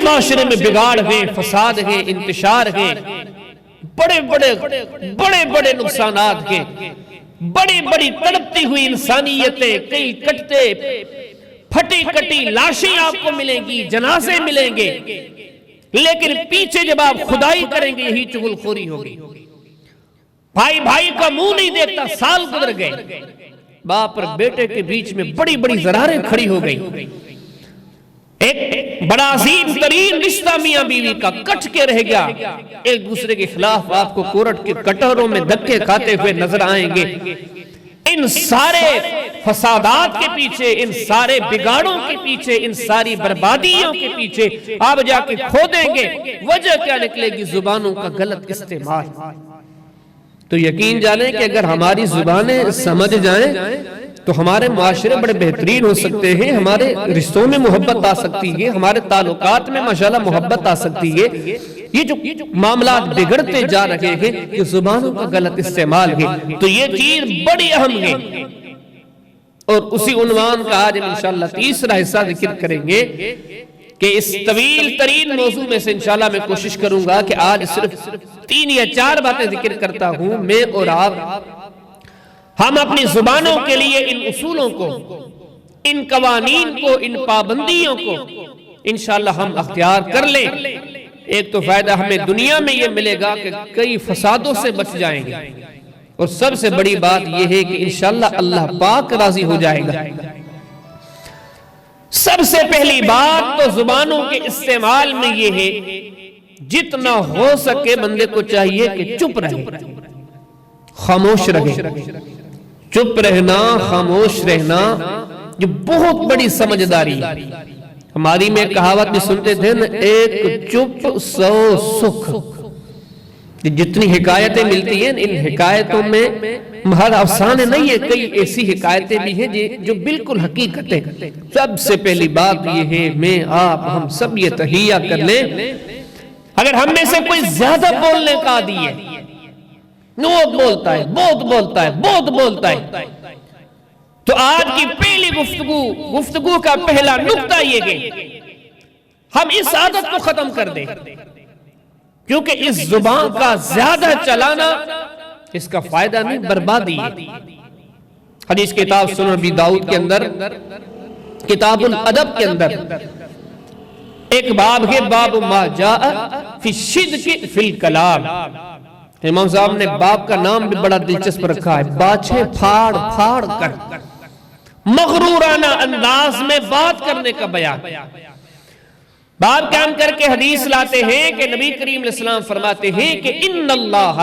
معاشرے میں بگاڑ ہے، فساد ہے، انتشار ہے، بڑے بڑے نقصانات کے، بڑی بڑی تڑپتی ہوئی انسانیتیں، کئی کٹتے پھٹی کٹی لاشیں آپ کو ملیں گی، جنازے ملیں گے، لیکن پیچھے جب آپ خدائی کریں گے یہی چغل خوری ہوگی۔ بھائی بھائی کا منہ نہیں دیکھتا، سال گزر گئے، باپ اور بیٹے کے بیچ میں بڑی بڑی زراریں کھڑی ہو گئی، ایک بڑا عظیم ترین رشتہ میاں بیوی کا کٹ کے رہ گیا، ایک دوسرے کے خلاف آپ کو کورٹ کے کٹہروں میں دھکے کھاتے ہوئے نظر آئیں گے۔ ان سارے فسادات کے پیچھے، ان سارے بگاڑوں کے پیچھے، ان ساری بربادیوں کے پیچھے آپ جا کے کھودیں گے، وجہ کیا نکلے گی؟ زبانوں کا غلط استعمال۔ تو یقین جانیں کہ اگر ہماری زبانیں سمجھ جائیں تو ہمارے معاشرے بڑے بہترین ہو سکتے ہیں، ہمارے رشتوں میں محبت آ سکتی ہے، ہمارے تعلقات میں ماشاءاللہ محبت آ سکتی ہے۔ یہ جو معاملات بگڑتے جا رہے ہیں یہ زبانوں کا غلط استعمال ہے، تو یہ چیز بڑی اہم ہے۔ اور اسی عنوان کا آج ہم انشاءاللہ تیسرا حصہ ذکر کریں گے کہ اس طویل ترین موضوع میں سے انشاءاللہ میں کوشش کروں گا کہ آج صرف 3 یا 4 باتیں ذکر کرتا ہوں، میں اور آپ، ہم اپنی زبانوں کے لیے ان اصولوں کو، ان قوانین کو، ان پابندیوں کو انشاءاللہ ہم اختیار کر لیں۔ ایک تو فائدہ ہمیں دنیا میں یہ ملے گا کہ کئی فسادوں سے بچ جائیں گے، اور سب سے بڑی بات یہ ہے کہ انشاءاللہ اللہ پاک راضی ہو جائے گا۔ سب سے پہلی بات تو زبانوں کے استعمال میں یہ ہے، جتنا ہو سکے بندے کو چاہیے کہ چپ رہے، خاموش رہے۔ چپ رہنا، خاموش رہنا یہ بہت بڑی سمجھداری ہے۔ ہماری میں کہاوت بھی سنتے تھے نا، ایک چپ 100 سکھ۔ جتنی حکایتیں ملتی ہیں ان حکایتوں میں ہر افسانے نہیں ہے، کئی ایسی حکایتیں بھی ہیں جو بالکل حقیقت ہے۔ سب سے پہلی بات یہ ہے، میں آپ ہم سب یہ تہیہ کر لیں، اگر ہم میں سے کوئی زیادہ بولنے کا عادی ہے، بہت بولتا ہے، بہت بولتا ہے، بہت بولتا ہے، تو آج کی پہلی گفتگو کا پہلا نقطہ یہ ہے ہم اس عادت کو ختم کر دیں، کیونکہ اس زبان کا زیادہ چلانا اس کا فائدہ نہیں، بربادی ہے۔ حدیث کتاب سنن ابی داؤد کے اندر، کتاب الادب کے اندر ایک باب ہے، باب ما جاء فی الشدق فی الکلام۔ امام صاحب نے باب کا نام بھی بڑا دلچسپ رکھا ہے، باچھے پھاڑ پھاڑ کر مغرورانہ انداز میں بات کرنے کا بیان۔ باب قائم کر کے حدیث لاتے ہیں کہ نبی کریم علیہ السلام فرماتے ہیں کہ ان اللہ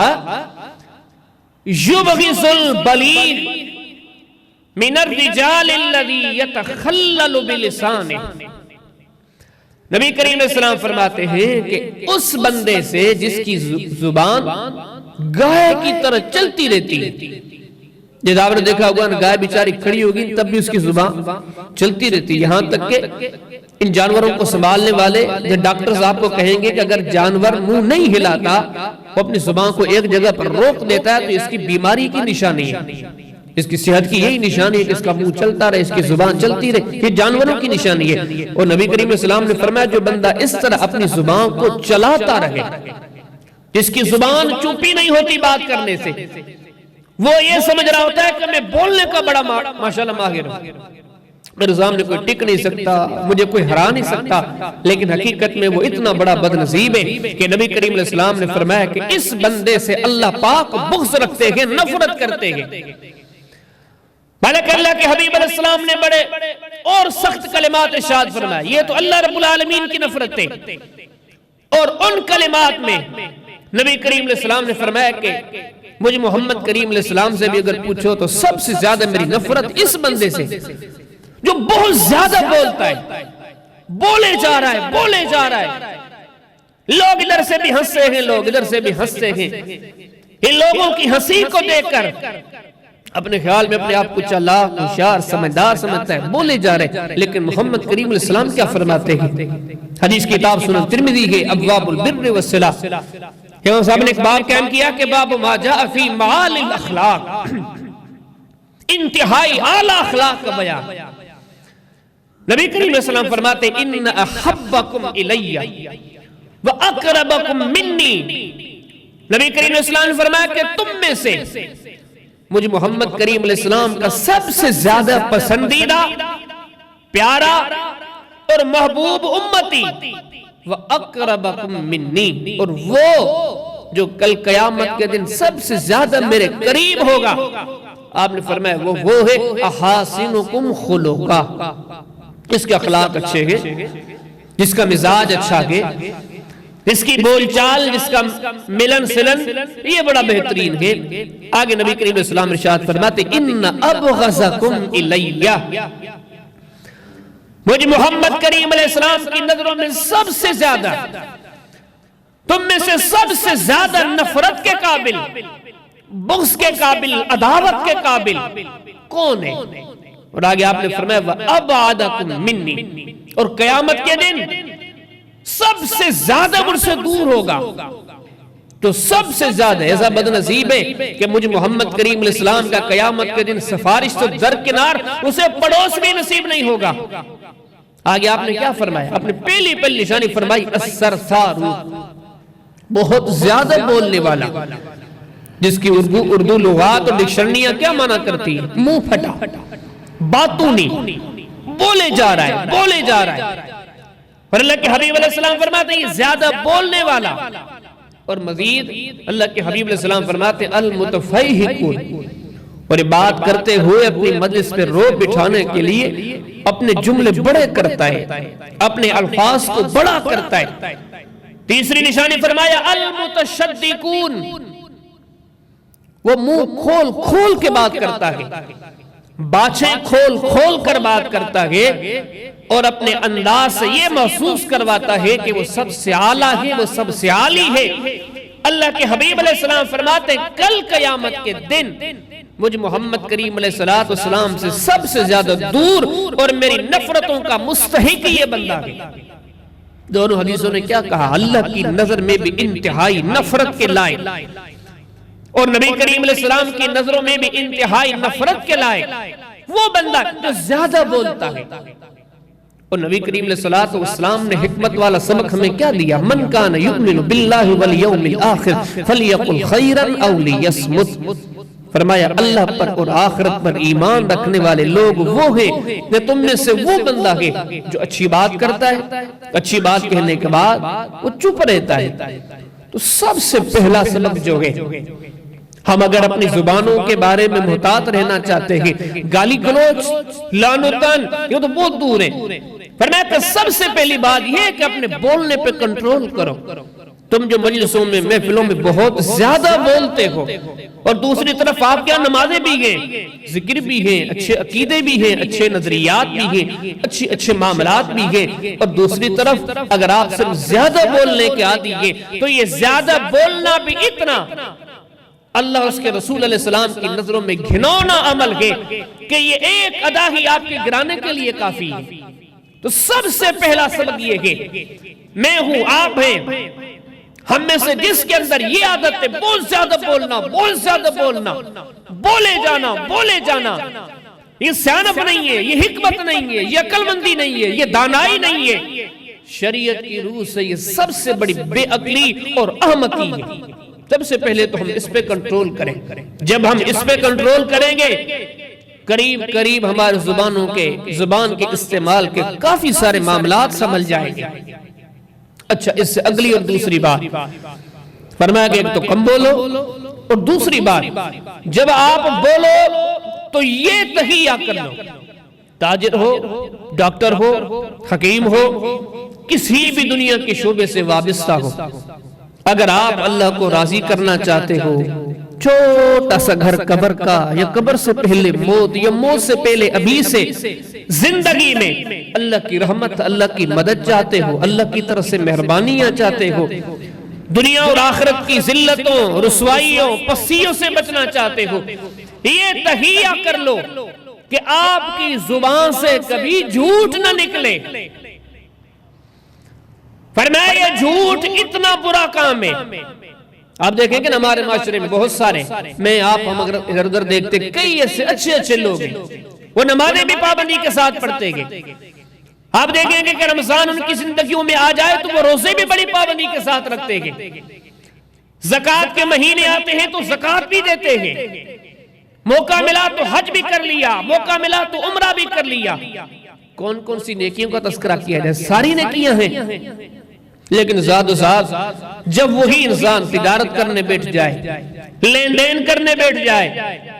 یبغض البلیغ من الرجال الذی یتخلل بلسانہ۔ نبی کریم علیہ السلام فرماتے ہیں کہ اس بندے سے جس کی زبان گائے کی طرح چلتی رہتی ہے، جب آپ نے دیکھا ہوگا گائے بیچاری کھڑی ہوگی تب بھی اس کی زبان چلتی رہتی ہے، یہاں تک کہ ان جانوروں کو سنبھالنے والے ڈاکٹرز آپ کو کہیں گے کہ اگر جانور منہ نہیں ہلاتا، وہ اپنی زبان کو ایک جگہ پر روک دیتا ہے تو اس کی بیماری کی نشانی ہے، اس کی صحت کی یہی نشانی ہے کہ اس کا منہ چلتا رہے، اس کی زبان چلتی رہے، یہ جانوروں کی نشانی ہے۔ اور نبی کریم علیہ السلام نے فرمایا جو بندہ اس طرح اپنی زبان کو چلاتا رہے، جس کی زبان چوپی نہیں ہوتی بات کرنے سے، وہ یہ سمجھ رہا ہوتا ہے کہ میں بولنے کا بڑا ماشاءاللہ ماہر ہوں، میرے سامنے کوئی ٹک نہیں سکتا، مجھے کوئی ہرا نہیں سکتا، لیکن حقیقت میں وہ اتنا بڑا بد نصیب ہے کہ نبی کریم علیہ السلام نے فرمایا کہ اس بندے سے اللہ پاک بغض رکھتے ہیں، نفرت کرتے ہیں۔ بلکہ اللہ کے حبیب علیہ السلام نے بڑے اور سخت کلمات ارشاد فرمائے، یہ تو اللہ رب العالمین کی نفرت ہے، اور ان کلمات میں نبی کریم علیہ السلام نے فرمایا کہ مجھے محمد کریم علیہ السلام سے بھی اگر پوچھو تو سب سے زیادہ میری نفرت اس بندے سے جو بہت زیادہ بولتا ہے، بولے جا رہا ہے، بولے جا رہا ہے، لوگ ادھر سے بھی ہنستے ہیں، لوگ ادھر سے بھی ہنستے ہیں، ان لوگوں کی ہنسی کو دیکھ کر اپنے خیال میں اپنے آپ کو چالاک، ہوشیار، سمجھدار سمجھتا ہے، بولے جا رہے ہیں، لیکن محمد کریم علیہ السلام کیا فرماتے ہیں؟ حدیث کتاب سنن ترمذی ہے، ابواب البر والصلہ، امام صاحب نے ایک باب قائم کیا کہ باب ما جاء فی معالی الاخلاق، انتہائی اعلیٰ اخلاق کا بیان۔ نبی کریم علیہ السلام فرماتے ان احبکم الی واقربکم منی، نبی کریم علیہ السلام نے فرمایا کہ تم میں سے مجھے محمد کریم علیہ السلام کا سب سے زیادہ پسندیدہ، پیارا اور محبوب امتی وَأَقْرَبَكُم مِّنِّي، اور وہ جو کل قیامت کے دن سب سے زیادہ میرے قریب ہوگا، آپ نے فرمایا وہ ہے احاسنکم خلقا، جس کے اخلاق اچھے ہیں، جس کا مزاج اچھا ہے، جس کی بول چال، جس کا ملن سلن یہ بڑا بہترین ہے۔ آگے نبی کریم علیہ السلام ارشاد فرماتے ان ابغضکم الیہ، مجھے محمد کریم علیہ السلام کی نظروں میں سب سے زیادہ، تم میں سے سب سے زیادہ نفرت کے قابل، بغض کے قابل، عداوت کے قابل کون ہے؟ اور آگے آپ نے فرمایا وَأَبْعَدَكُم مِّنِّي، اور قیامت کے دن سب سے زیادہ مجھ سے دور ہوگا۔ تو سب سے زیادہ ایسا بدنصیب ہے کہ مجھے محمد کریم علیہ السلام کا قیامت کے دن سفارش تو درکنار، اسے پڑوس بھی نصیب نہیں ہوگا۔ آگے آپ نے کیا فرمایا؟ آپ نے پہلی نشانی فرمائی السرسارو، بہت زیادہ بولنے والا، جس کی اردو لغات اور ڈکشنریاں کیا معنی کرتی ہیں؟ منہ پھٹا، باتونی، بولے جا رہا ہے، بولے جا رہا ہے۔ اور اللہ کے حبیب علیہ السلام فرماتے ہیں یہ زیادہ بولنے والا، اور مزید اللہ کے حبیب علیہ السلام فرماتے ہیں المتفیہقون، اور یہ بات کرتے ہوئے اپنی مجلس پہ روب بٹھانے کے لیے اپنے جملے بڑے کرتا ہے، اپنے الفاظ کو بڑا کرتا ہے۔ تیسری نشانی فرمایا المتشدقون، وہ منہ کھول کھول کے بات کرتا ہے، باچھیں کھول کھول کر بات کرتا ہے، اور اپنے انداز سے یہ محسوس کرواتا ہے کہ وہ سب سے اعلیٰ ہے، وہ سب سے عالی ہے۔ اللہ کے حبیب علیہ السلام فرماتے ہیں کل قیامت کے دن مجھ محمد کریم علیہ السلام سے سب سے زیادہ دور اور میری نفرتوں کا مستحق یہ بندہ ہے۔ دونوں حدیثوں نے کیا کہا؟ اللہ کی نظر میں بھی انتہائی نفرت کے لائق، اور نبی کریم علیہ السلام کی نظروں میں بھی انتہائی نفرت کے لائق وہ بندہ جو زیادہ بولتا ہے۔ اور نبی کریم علیہ السلام نے حکمت والا سبق ہمیں کیا دیا؟ من کان یؤمن باللہ والیوم الآخر فلیقل خیرا او لیصمت، فرمایا اللہ پر اور آخرت پر ایمان رکھنے والے لوگ وہ ہیں کہ تم میں سے وہ بندہ ہے جو اچھی بات کرتا ہے، اچھی بات کہنے کے بعد وہ چپ رہتا ہے۔ تو سب سے پہلا سبق جو ہے، ہم اگر اپنی زبانوں کے بارے میں محتاط رہنا چاہتے ہیں، گالی گلوچ، لعن و طعن، یہ تو بہت دور ہے۔ فرمایا کہ سب سے پہلی بات یہ ہے کہ اپنے بولنے پہ کنٹرول کرو۔ تم جو مجلسوں میں، محفلوں میں بہت زیادہ بولتے ہو، اور دوسری طرف آپ کیا نمازیں بھی ہیں، ذکر بھی ہیں، اچھے عقیدے بھی ہیں، اچھے نظریات بھی ہیں، اچھے معاملات بھی ہیں، اور دوسری طرف اگر آپ صرف زیادہ بولنے کے عادی ہیں تو یہ زیادہ بولنا بھی اتنا اللہ اس کے رسول علیہ السلام کی نظروں میں گھنونا عمل ہے کہ یہ ایک ادا ہی آپ کے گرانے کے لیے کافی ہے۔ تو سب سے پہلا سبق یہ ہے، میں ہوں، آپ ہیں، ہم میں سے جس کے اندر یہ عادت ہے بہت زیادہ بولنا، بہت زیادہ بولنا، بولے جانا، بولے جانا، یہ سیانت نہیں ہے، یہ حکمت نہیں ہے، یہ عقل مندی نہیں ہے، یہ دانائی نہیں ہے۔ شریعت کی روح سے یہ سب سے بڑی بے عقلی اور احمقی ہے۔ سب سے پہلے تو ہم اس پہ کنٹرول کریں۔ جب ہم اس پہ کنٹرول کریں گے، قریب قریب ہمارے زبان کے استعمال کے کافی سارے معاملات سمجھ جائیں گے۔ اچھا، اس سے اگلی اور دوسری بات فرمایا کہ ایک تو کم بولو، اور دوسری بات جب آپ بولو تو یہ تہیہ کر لو، تاجر ہو، ڈاکٹر ہو، حکیم ہو، کسی بھی دنیا کے شعبے سے وابستہ ہو، اگر آپ اللہ کو راضی کرنا چاہتے ہو، چھوٹا سا گھر قبر کا، یا قبر سے پہلے موت، یا موت سے پہلے ابھی سے زندگی میں اللہ کی رحمت، اللہ کی مدد چاہتے ہو، اللہ کی طرف سے مہربانیاں چاہتے ہو، دنیا اور آخرت کی ذلتوں، رسوائیوں، پسیوں سے بچنا چاہتے ہو، یہ تہیہ کر لو کہ آپ کی زبان سے کبھی جھوٹ نہ نکلے۔ فرمایا یہ جھوٹ اتنا برا کام ہے۔ آپ دیکھیں کہ ہمارے معاشرے میں بہت سارے، ہم اگر ادھر دیکھتے کئی ایسے اچھے لوگ ہیں، وہ نمازیں بھی پابندی کے ساتھ پڑھتے گئے، آپ دیکھیں گے کہ رمضان ان کی زندگیوں میں آ جائے تو وہ روزے بھی بڑی پابندی کے ساتھ رکھتے ہیں، زکوٰۃ کے مہینے آتے ہیں تو زکوٰۃ بھی دیتے ہیں، موقع ملا تو حج بھی کر لیا، موقع ملا تو عمرہ بھی کر لیا۔ کون کون سی نیکیوں کا تذکرہ کیا جائے، ساری نیکیاں ہیں، لیکن زاد و زاد جب وہی انسان تجارت کرنے بیٹھ جائے، لین دین کرنے بیٹھ جائے،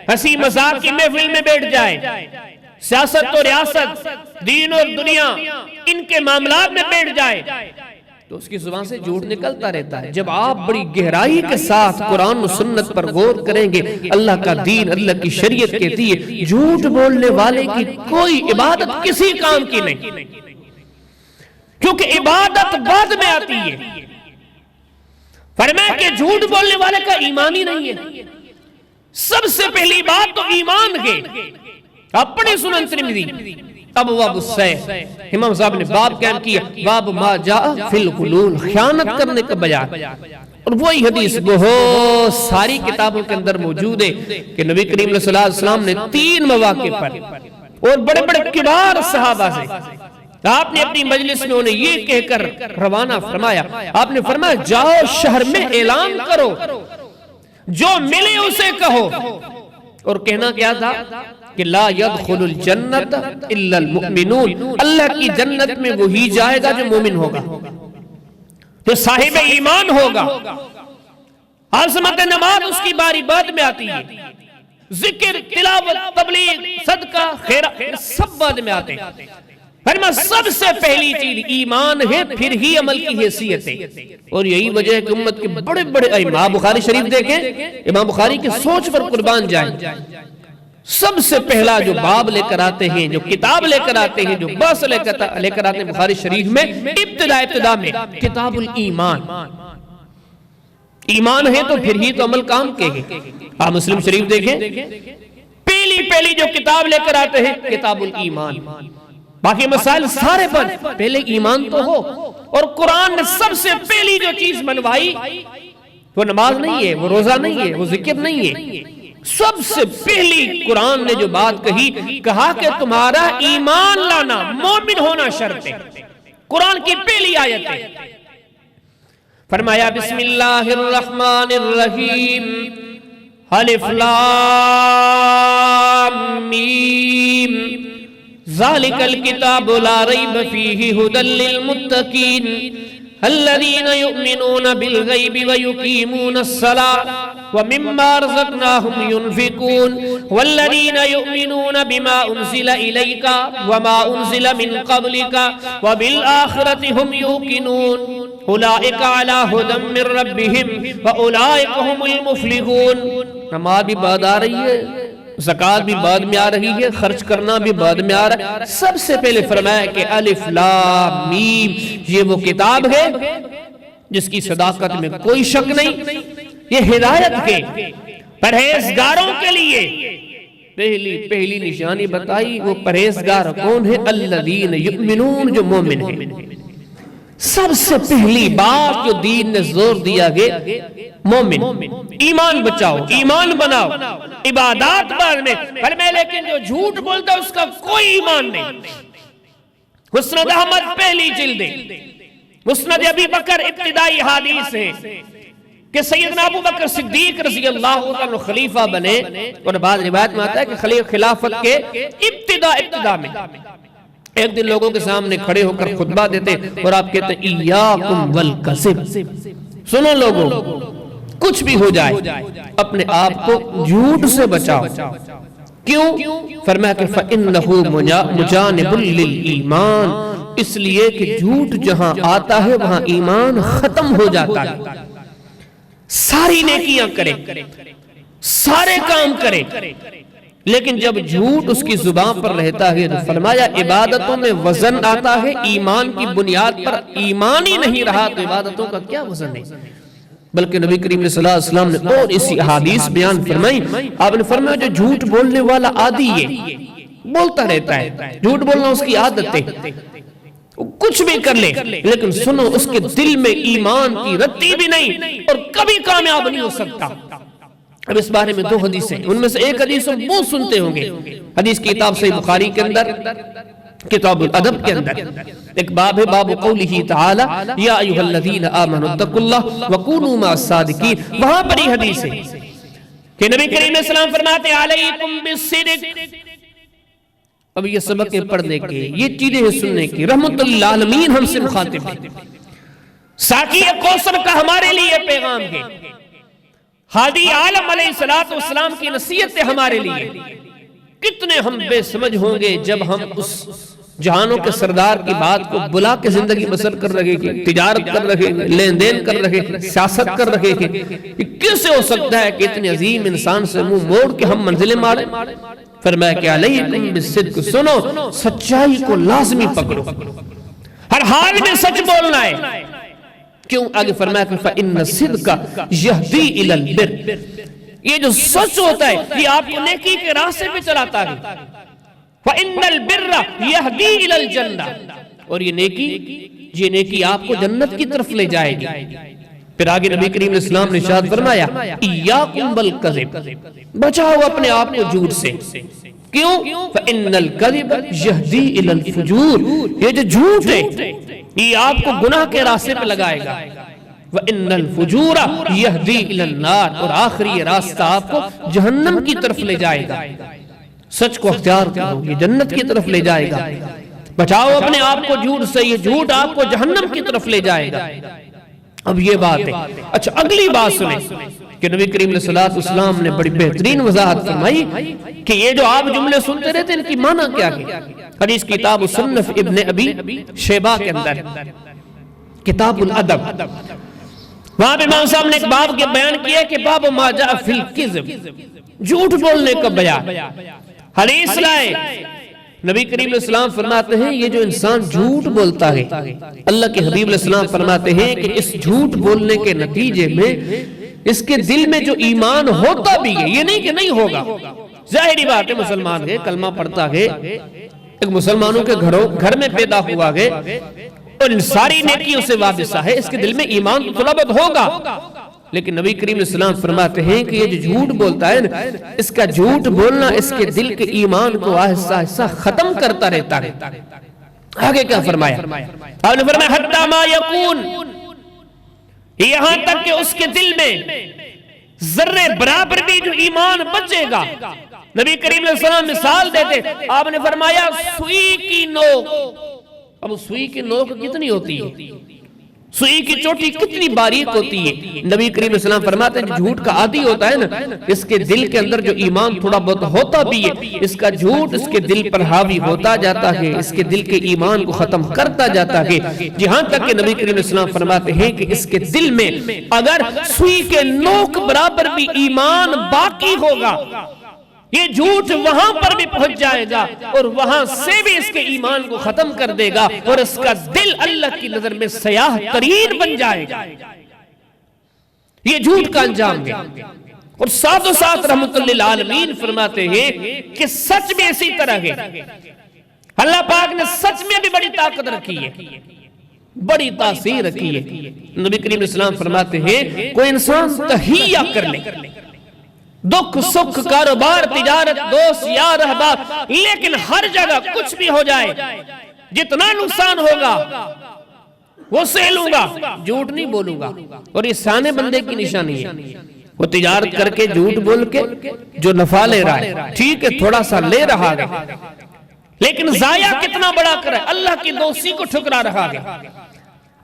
ہنسی مذاق کی محفل میں بیٹھ جائے، سیاست و ریاست، دین اور دنیا ان کے معاملات میں بیٹھ جائے تو اس کی زبان سے جھوٹ نکلتا رہتا ہے۔ جب آپ بڑی گہرائی کے ساتھ قرآن و سنت پر غور کریں گے، اللہ کا دین، اللہ کی شریعت کہتی ہے جھوٹ بولنے والے کی کوئی عبادت کسی کام کی نہیں، کیونکہ عبادت بعد میں آتی ہے۔ فرمایا کہ جھوٹ بولنے والے کا ایمان ہی نہیں ہے۔ سب سے پہلی بات تو ایمان ہے۔ آپ پڑھیں سنن ترمذی ابواب السیح، امام صاحب نے باب قائم کیا، باب ما جاء فی الغلول، خیانت کرنے کا بیان، اور وہی حدیث بہت ساری کتابوں کے اندر موجود ہے کہ نبی کریم صلی اللہ علیہ وسلم نے 3 مواقع پر اور بڑے بڑے کبار صحابہ سے آپ نے اپنی مجلس میں انہیں یہ کہہ کر روانہ فرمایا، آپ نے فرمایا جاؤ شہر میں اعلان کرو، جو ملے اسے کہو، اور کہنا کیا تھا کہ لا يدخل الجنت الا المؤمنون، اللہ کی جنت میں وہی جائے گا جو مومن ہوگا، جو صاحب ایمان ہوگا۔ عظمت نماز اس کی باری بعد میں آتی ہے، ذکر، تلاوت، تبلیغ، صدقہ، خیرات سب بعد میں آتے ہیں۔ فرمایا سب سے پہلی چیز ایمان ہے، پھر ہی عمل کی حیثیت ہے، اور یہی وجہ ہے کہ امت کے بڑے بڑے امام بخاری شریف دیکھیں، امام بخاری کی سوچ پر قربان جائیں، سب سے پہلا جو باب لے کر آتے ہیں، جو کتاب لے کر آتے ہیں، جو بحث لے کر آتے ہیں بخاری شریف میں، ابتدا میں کتاب الایمان، ایمان ہے تو پھر ہی تو عمل کام کے ہے۔ آپ مسلم شریف دیکھیں، پہلی جو کتاب لے کر آتے ہیں کتاب الایمان، باقی مسائل سارے بند، پہلے ایمان تو ہو۔ اور قرآن نے سب سے پہلی جو چیز منوائی وہ نماز نہیں ہے، وہ روزہ نہیں ہے، وہ ذکر نہیں ہے، سب سے پہلی قرآن نے جو بات کہی، کہا کہ تمہارا ایمان لانا، مومن ہونا شرط ہے۔ قرآن کی پہلی آیت ہے، فرمایا بسم اللہ الرحمن الرحیم، الف لام میم، ذالک الکتاب لا ریب فیہ ھدی للمتقین الذین یؤمنون بالغیب ویقیمون الصلاۃ ومما رزقناهم ينفقون والذین یؤمنون بما انزل الیک وما انزل من قبلک وبالآخرۃ هم یوقنون اولئک علی ھدی من ربہم واولئک هم المفلحون۔ نماز بھی بعد آ رہی ہے، زکوٰۃ بھی بعد میں آ رہی ہے، خرچ کرنا بھی بعد میں آ رہا ہے۔ سب سے پہلے فرمایا کہ الف لام میم، یہ وہ کتاب ہے جس کی صداقت میں کوئی شک نہیں، یہ ہدایت ہے پرہیزگاروں کے لیے۔ پہلی نشانی بتائی، وہ پرہیزگار کون ہے؟ الذین یؤمنون، جو مومن ہیں۔ سب سے پہلی بات جو دین نے زور دیا گیا، مومن، ایمان بچاؤ، ایمان بناؤ، عبادات بعد میں۔ فرمایا لیکن جو جھوٹ بولتا اس کا کوئی ایمان نہیں۔ مسند احمد پہلی جلد، مسند ابی بکر ابتدائی حدیث ہے کہ سیدنا ابو بکر صدیق رضی اللہ عنہ خلیفہ بنے، اور بعض روایت میں آتا ہے کہ خلافت کے ابتدا میں ایک دن لوگوں کے سامنے کھڑے ہو کر خطبہ دیتے اور آپ کہتے ہیں ایاکم والکذب، سنو لوگوں، کچھ بھی ہو جائے اپنے آپ کو جھوٹ سے بچاؤ۔ کیوں؟ فرمایا کہ فَإِنَّهُ مُجَانِبٌ لِلْإِيمَانِ، اس لیے کہ جھوٹ جہاں آتا ہے وہاں ایمان ختم ہو جاتا ہے۔ ساری نیکیاں کرے، سارے کام کرے، لیکن جب جھوٹ اس کی زبان پر رہتا ہے تو فرمایا عبادتوں میں وزن آتا ہے، ایمان کی بنیاد پر ایمان ہی نہیں رہا تو عبادتوں کا کیا وزن ہے؟ بلکہ نبی کریم صلی اللہ علیہ وسلم نے اور اسی احادیث بیان فرمائی، آپ نے فرمایا جو جھوٹ بولنے والا عادی ہے، بولتا رہتا ہے، جھوٹ بولنا اس کی عادت ہے، کچھ بھی کر لے، لیکن سنو اس کے دل میں ایمان کی رتی بھی نہیں اور کبھی کامیاب نہیں ہو سکتا۔ اب اس بارے میں 2 حدیثیں، ان میں سے ایک حدیث ہم بہت سنتے ہوں گے، حدیث کی کتاب صحیح بخاری کے اندر کتاب الادب کے اندر ایک باب ہے باب قولہ تعالی یا ایھا الذین آمنوا اتقوا اللہ وکونوا مع الصادقین. وہاں پر یہ حدیث ہے کہ نبی کریم علیہ السلام فرماتے ہیں علیکم بالصدق. اب یہ سبق ہے پڑھنے کے، یہ چیزیں ہیں سننے کی. رحمت للعالمین ہم سے مخاطب ہے. ساقی کوثر کا ہمارے لیے پیغام ہے. ہادی عالم علیہ السلام کی نصیحت ہے ہمارے لیے. کتنے ہم بے سمجھ ہوں گے جب ہم اس جہانوں کے سردار کی بات کو بلا کے زندگی بسر کر رہے ہیں، تجارت کر رہے ہیں، لین دین کر رہے ہیں، سیاست کر رہے ہیں. یہ کیسے ہو سکتا ہے کہ اتنے عظیم انسان سے منہ موڑ کے ہم منزلیں ماریں؟ فرمایا کہ علیکم بالصدق، سنو سچائی کو لازمی پکڑو، ہر حال میں سچ بولنا ہے. کیوں؟ آگے فرمایا کہ فَإِنَّ الصِّدْقَ يَهْدِي إِلَى الْبِرِّ. یہ جو سچ ہوتا ہے یہ آپ کو نیکی کے راستے پہ چلاتا ہے. فَإِنَّ الْبِرَّ يَهْدِي إِلَى الْجَنَّةِ. اور یہ نیکی آپ کو جنت کی طرف لے جائے گی. پھر آگے نبی کریم علیہ السلام نے ارشاد فرمایا ایاکم بالکذب، بچاؤ اپنے آپ کو جھوٹ سے. کیوں؟ فَإِنَّ الْكَذِبَ يَهْدِي إِلَى الْفُجُورِ. یہ جو جھوٹ ہے یہ آپ کو گناہ کے راستے پہ لگائے گا. وَإِنَّ الْفُجُورَ يَهْدِي إِلَى النَّارِ. اور آخری یہ راستہ آپ کو جہنم کی طرف لے جائے گا. سچ کو اختیار کرو، یہ جنت کی طرف لے جائے گا. بچاؤ اپنے آپ کو جھوٹ سے، یہ جھوٹ آپ کو جہنم کی طرف لے جائے گا. اب یہ بات ہے. اچھا اگلی بات سنیں کہ نبی کریم علیہ السلام نے بڑی بہترین وضاحت فرمائی کہ یہ جو آپ جملے سنتے رہتے ہیں ان کی معنی کیا ہے. حدیث کتاب الصنف ابن ابی شیبہ کے اندر کتاب الادب، وہاں پہ امام صاحب نے ایک باب کے بیان کیا کہ باب ما جاء فی الکذب، جھوٹ بولنے کا بیان. حدیث لائے نبی کریم علیہ السلام فرماتے ہیں یہ جو انسان جھوٹ بولتا ہے، اللہ کے حبیب علیہ السلام فرماتے ہیں کہ اس جھوٹ بولنے کے نتیجے میں اس کے دل میں جو ایمان ہوتا بھی ہے، یہ نہیں کہ نہیں ہوگا. ظاہری بات ہے مسلمان ہے، کلمہ پڑھتا ہے، ایک مسلمانوں کے گھر میں پیدا ہوا ہے اور ان ساری نیکیوں سے وابستہ ہے، اس کے دل میں ایمان تو تھوڑا بہت ہوگا. لیکن نبی کریم علیہ السلام فرماتے ہیں کہ یہ جو جھوٹ بولتا ہے نا، اس کا جھوٹ بولنا اس کے دل کے ایمان کو آہستہ آہستہ ختم کرتا رہتا ہے. آگے کیا فرمایا؟ آپ نے فرمایا حتی ما یکون، یہاں تک کہ اس کے دل میں ذرے برابر بھی جو ایمان بچے گا. نبی کریم علیہ السلام مثال دیتے، آپ نے فرمایا سوئی کی نوک. اب سوئی کی نوک کتنی ہوتی ہے؟ سوئی کی چوٹی کتنی باریک ہوتی ہے؟ نبی کریم علیہ السلام فرماتے ہیں جو جھوٹ کا عادی ہوتا ہے نا، اس کے دل کے اندر جو ایمان تھوڑا بہت ہوتا بھی ہے، اس کا جھوٹ اس کے دل پر حاوی ہوتا جاتا ہے، اس کے دل کے ایمان کو ختم کرتا جاتا ہے. جہاں تک کہ نبی کریم علیہ السلام فرماتے ہیں کہ اس کے دل میں اگر سوئی کے نوک برابر بھی ایمان باقی ہوگا، یہ جھوٹ وہاں پر بھی پہنچ جائے گا اور وہاں سے بھی اس کے ایمان کو ختم کر دے گا اور اس کا دل اللہ کی نظر میں سیاہ ترین بن جائے گا. یہ جھوٹ کا انجام ہے. اور ساتھ و ساتھ رحمت للعالمین فرماتے ہیں کہ سچ میں اسی طرح ہے. اللہ پاک نے سچ میں بھی بڑی طاقت رکھی ہے، بڑی تاثیر رکھی ہے. نبی کریم علیہ السلام فرماتے ہیں کوئی انسان تہیہ کر لے، دکھ سکھ کاروبار تجارت دوست یار احباب، لیکن ہر جگہ کچھ بھی ہو جائے، جتنا نقصان ہوگا وہ سہ لوں گا، جھوٹ نہیں بولوں گا. اور یہ سانے بندے کی نشانی ہے. وہ تجارت کر کے جھوٹ بول کے جو نفع لے رہا ہے، ٹھیک ہے تھوڑا سا لے رہا ہے، لیکن ضائع کتنا بڑا کرے، اللہ کی دوستی کو ٹھکرا رہا ہے.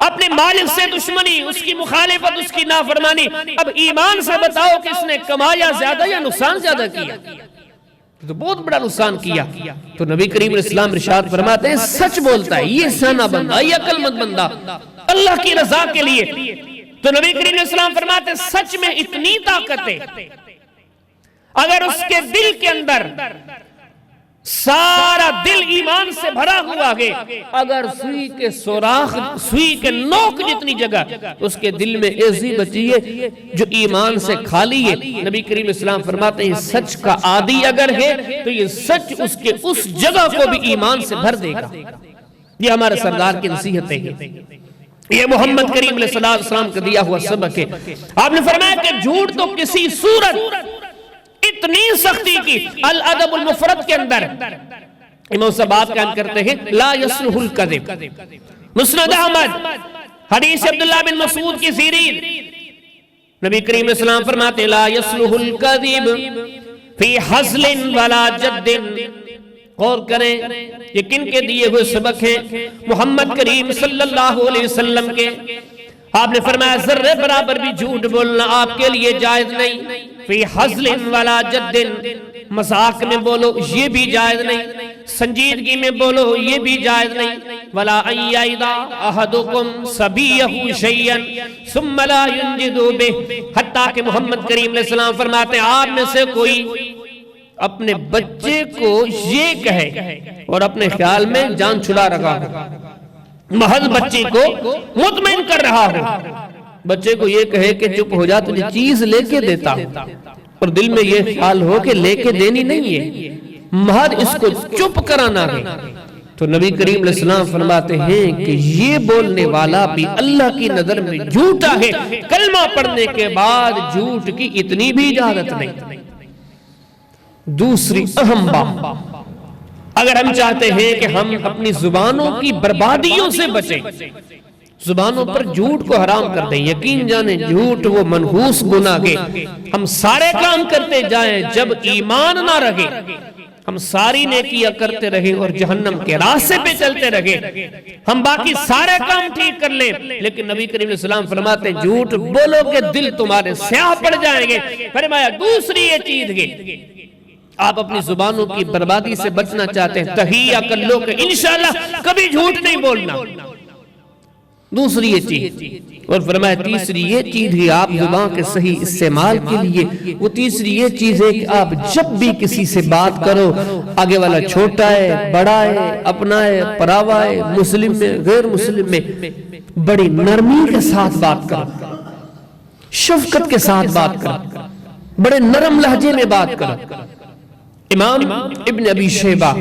اپنے مالک سے دشمنی، اس کی مخالفت، اس کی نافرمانی. اب ایمان سے بتاؤ کہ اس نے کمایا زیادہ یا نقصان زیادہ کیا؟ تو بہت بڑا نقصان کیا. تو نبی کریم علیہ السلام ارشاد فرماتے ہیں سچ بولتا ہے یہ سیانہ بندہ، یہ عقل مند بندہ اللہ کی رضا کے لیے. تو نبی کریم علیہ السلام فرماتے ہیں سچ میں اتنی طاقت ہے، اگر اس کے دل کے اندر سارا دل ایمان سے بھرا ہوا ہے، اگر سوئی کے سوراخ، سوئی کے نوک جتنی جگہ اس کے دل میں ایسی بچی ہے جو ایمان سے خالی ہے، نبی کریم علیہ السلام فرماتے ہیں سچ کا عادی اگر ہے تو یہ سچ اس کے اس جگہ کو بھی ایمان سے بھر دے گا. یہ ہمارے سردار کی نصیحتیں ہیں، یہ محمد کریم علیہ السلام کا دیا ہوا سبق ہے. آپ نے فرمایا کہ جھوٹ تو کسی صورت اتنی سختی کی الادب المفرد کے اندر امام صاحب بات قائم کرتے ہیں لا یصلح الکذب، مسند احمد حدیث عبداللہ بن مسعود کی سیرین، نبی کریم علیہ السلام فرماتے ہیں لا یصلح الکذب فی حزل ولا جد۔ غور کریں یہ کن کے دیے ہوئے سبق ہیں؟ محمد کریم صلی اللہ علیہ وسلم کے۔ آپ نے فرمایا ذرے برابر بھی جھوٹ بولنا آپ کے لیے جائز نہیں، فی حزل ولا جد، مذاق میں بولو یہ بھی جائز نہیں، سنجیدگی میں بولو یہ بھی جائز نہیں، ولا ان یعدا احدکم صبیہ شیئا ثم لا ینجد بہ، حتیٰ کہ محمد کریم علیہ السلام فرماتے ہیں آپ میں سے کوئی اپنے بچے کو یہ کہے اور اپنے خیال میں جان چھڑا رکھا ہو، محض بچے کو مطمئن کر رہا ہو، بچے کو یہ کہے کہ چپ ہو جا تجھے چیز لے کے دیتا ہوں، اور دل میں یہ خیال ہو کہ لے کے دینی نہیں ہے، محض اس کو چپ کرانا ہے، تو نبی کریم علیہ السلام فرماتے ہیں کہ یہ بولنے والا بھی اللہ کی نظر میں جھوٹا ہے، کلمہ پڑھنے کے بعد جھوٹ کی اتنی بھی اجازت نہیں۔ دوسری اہم بات، اگر ہم چاہتے ہیں کہ ہم اپنی زبانوں کی بربادیوں سے بچیں، زبانوں پر جھوٹ کو حرام کر دیں، یقین جانیں جھوٹ وہ منحوس گناہ ہے، ہم سارے کام کرتے جائیں جب ایمان نہ رہے، ہم ساری نیکیاں کرتے رہیں اور جہنم کے راستے پہ چلتے رہے، ہم باقی سارے کام ٹھیک کر لیں، لیکن نبی کریم علیہ السلام فرماتے ہیں جھوٹ بولو گے دل تمہارے سیاہ پڑ جائیں گے۔ فرمایا دوسری یہ چیز ہے، آپ اپنی زبانوں کی بربادی سے بچنا چاہتے ہیں، تہیہ کر لو کہ انشاءاللہ کبھی جھوٹ نہیں بولنا، دوسری یہ چیز۔ اور فرمایا تیسری یہ چیز ہے آپ زبان کے صحیح استعمال کے لیے، وہ تیسری یہ چیز ہے کہ آپ جب بھی کسی سے بات کرو، آگے والا چھوٹا ہے بڑا ہے اپنا ہے پراوا ہے مسلم میں غیر مسلم میں، بڑی نرمی کے ساتھ بات کرو، شفقت کے ساتھ بات کرو، بڑے نرم لہجے میں بات کرو۔ امام ابن ابی شیبہ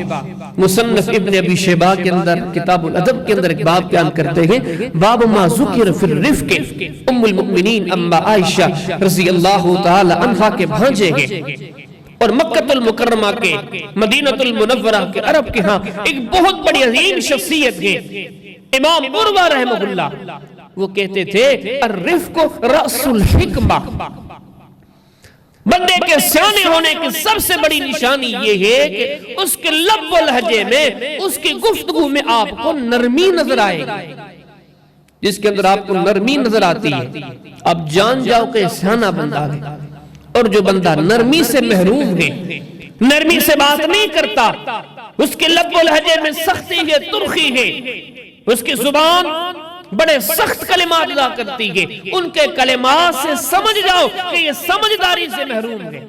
مصنف ابن ابی شیبہ کے اندر کتاب الادب کے اندر ایک باب بیان کرتے ہیں، باب ما ذکر فی الرفق، ام المؤمنین اما عائشہ رضی اللہ تعالی عنہا کے بھانجے ہیں اور مکہ المکرمہ کے مدینہ المنورہ کے عرب کے ہاں ایک بہت بڑی عظیم شخصیت ہے امام عروہ رحمہ اللہ، وہ کہتے تھے الرفق رأس الحکمہ، بندے کے سیانے ہونے کی سب سے بڑی نشانی یہ ہے کہ اس کے لب و لہجے میں، اس کی گفتگو میں آپ کو نرمی نظر آئے گی، جس کے اندر آپ کو نرمی نظر آتی ہے اب جان جاؤ کہ سیانہ بندہ ہے۔ اور جو بندہ نرمی سے محروم ہے، نرمی سے بات نہیں کرتا، اس کے لب و لہجے میں سختی ہے ترخی ہے، اس کی زبان بڑے سخت کلمات ادا کرتی ہے، ان کے کلمات سے سمجھ جاؤ کہ یہ سمجھداری سے محروم ہے۔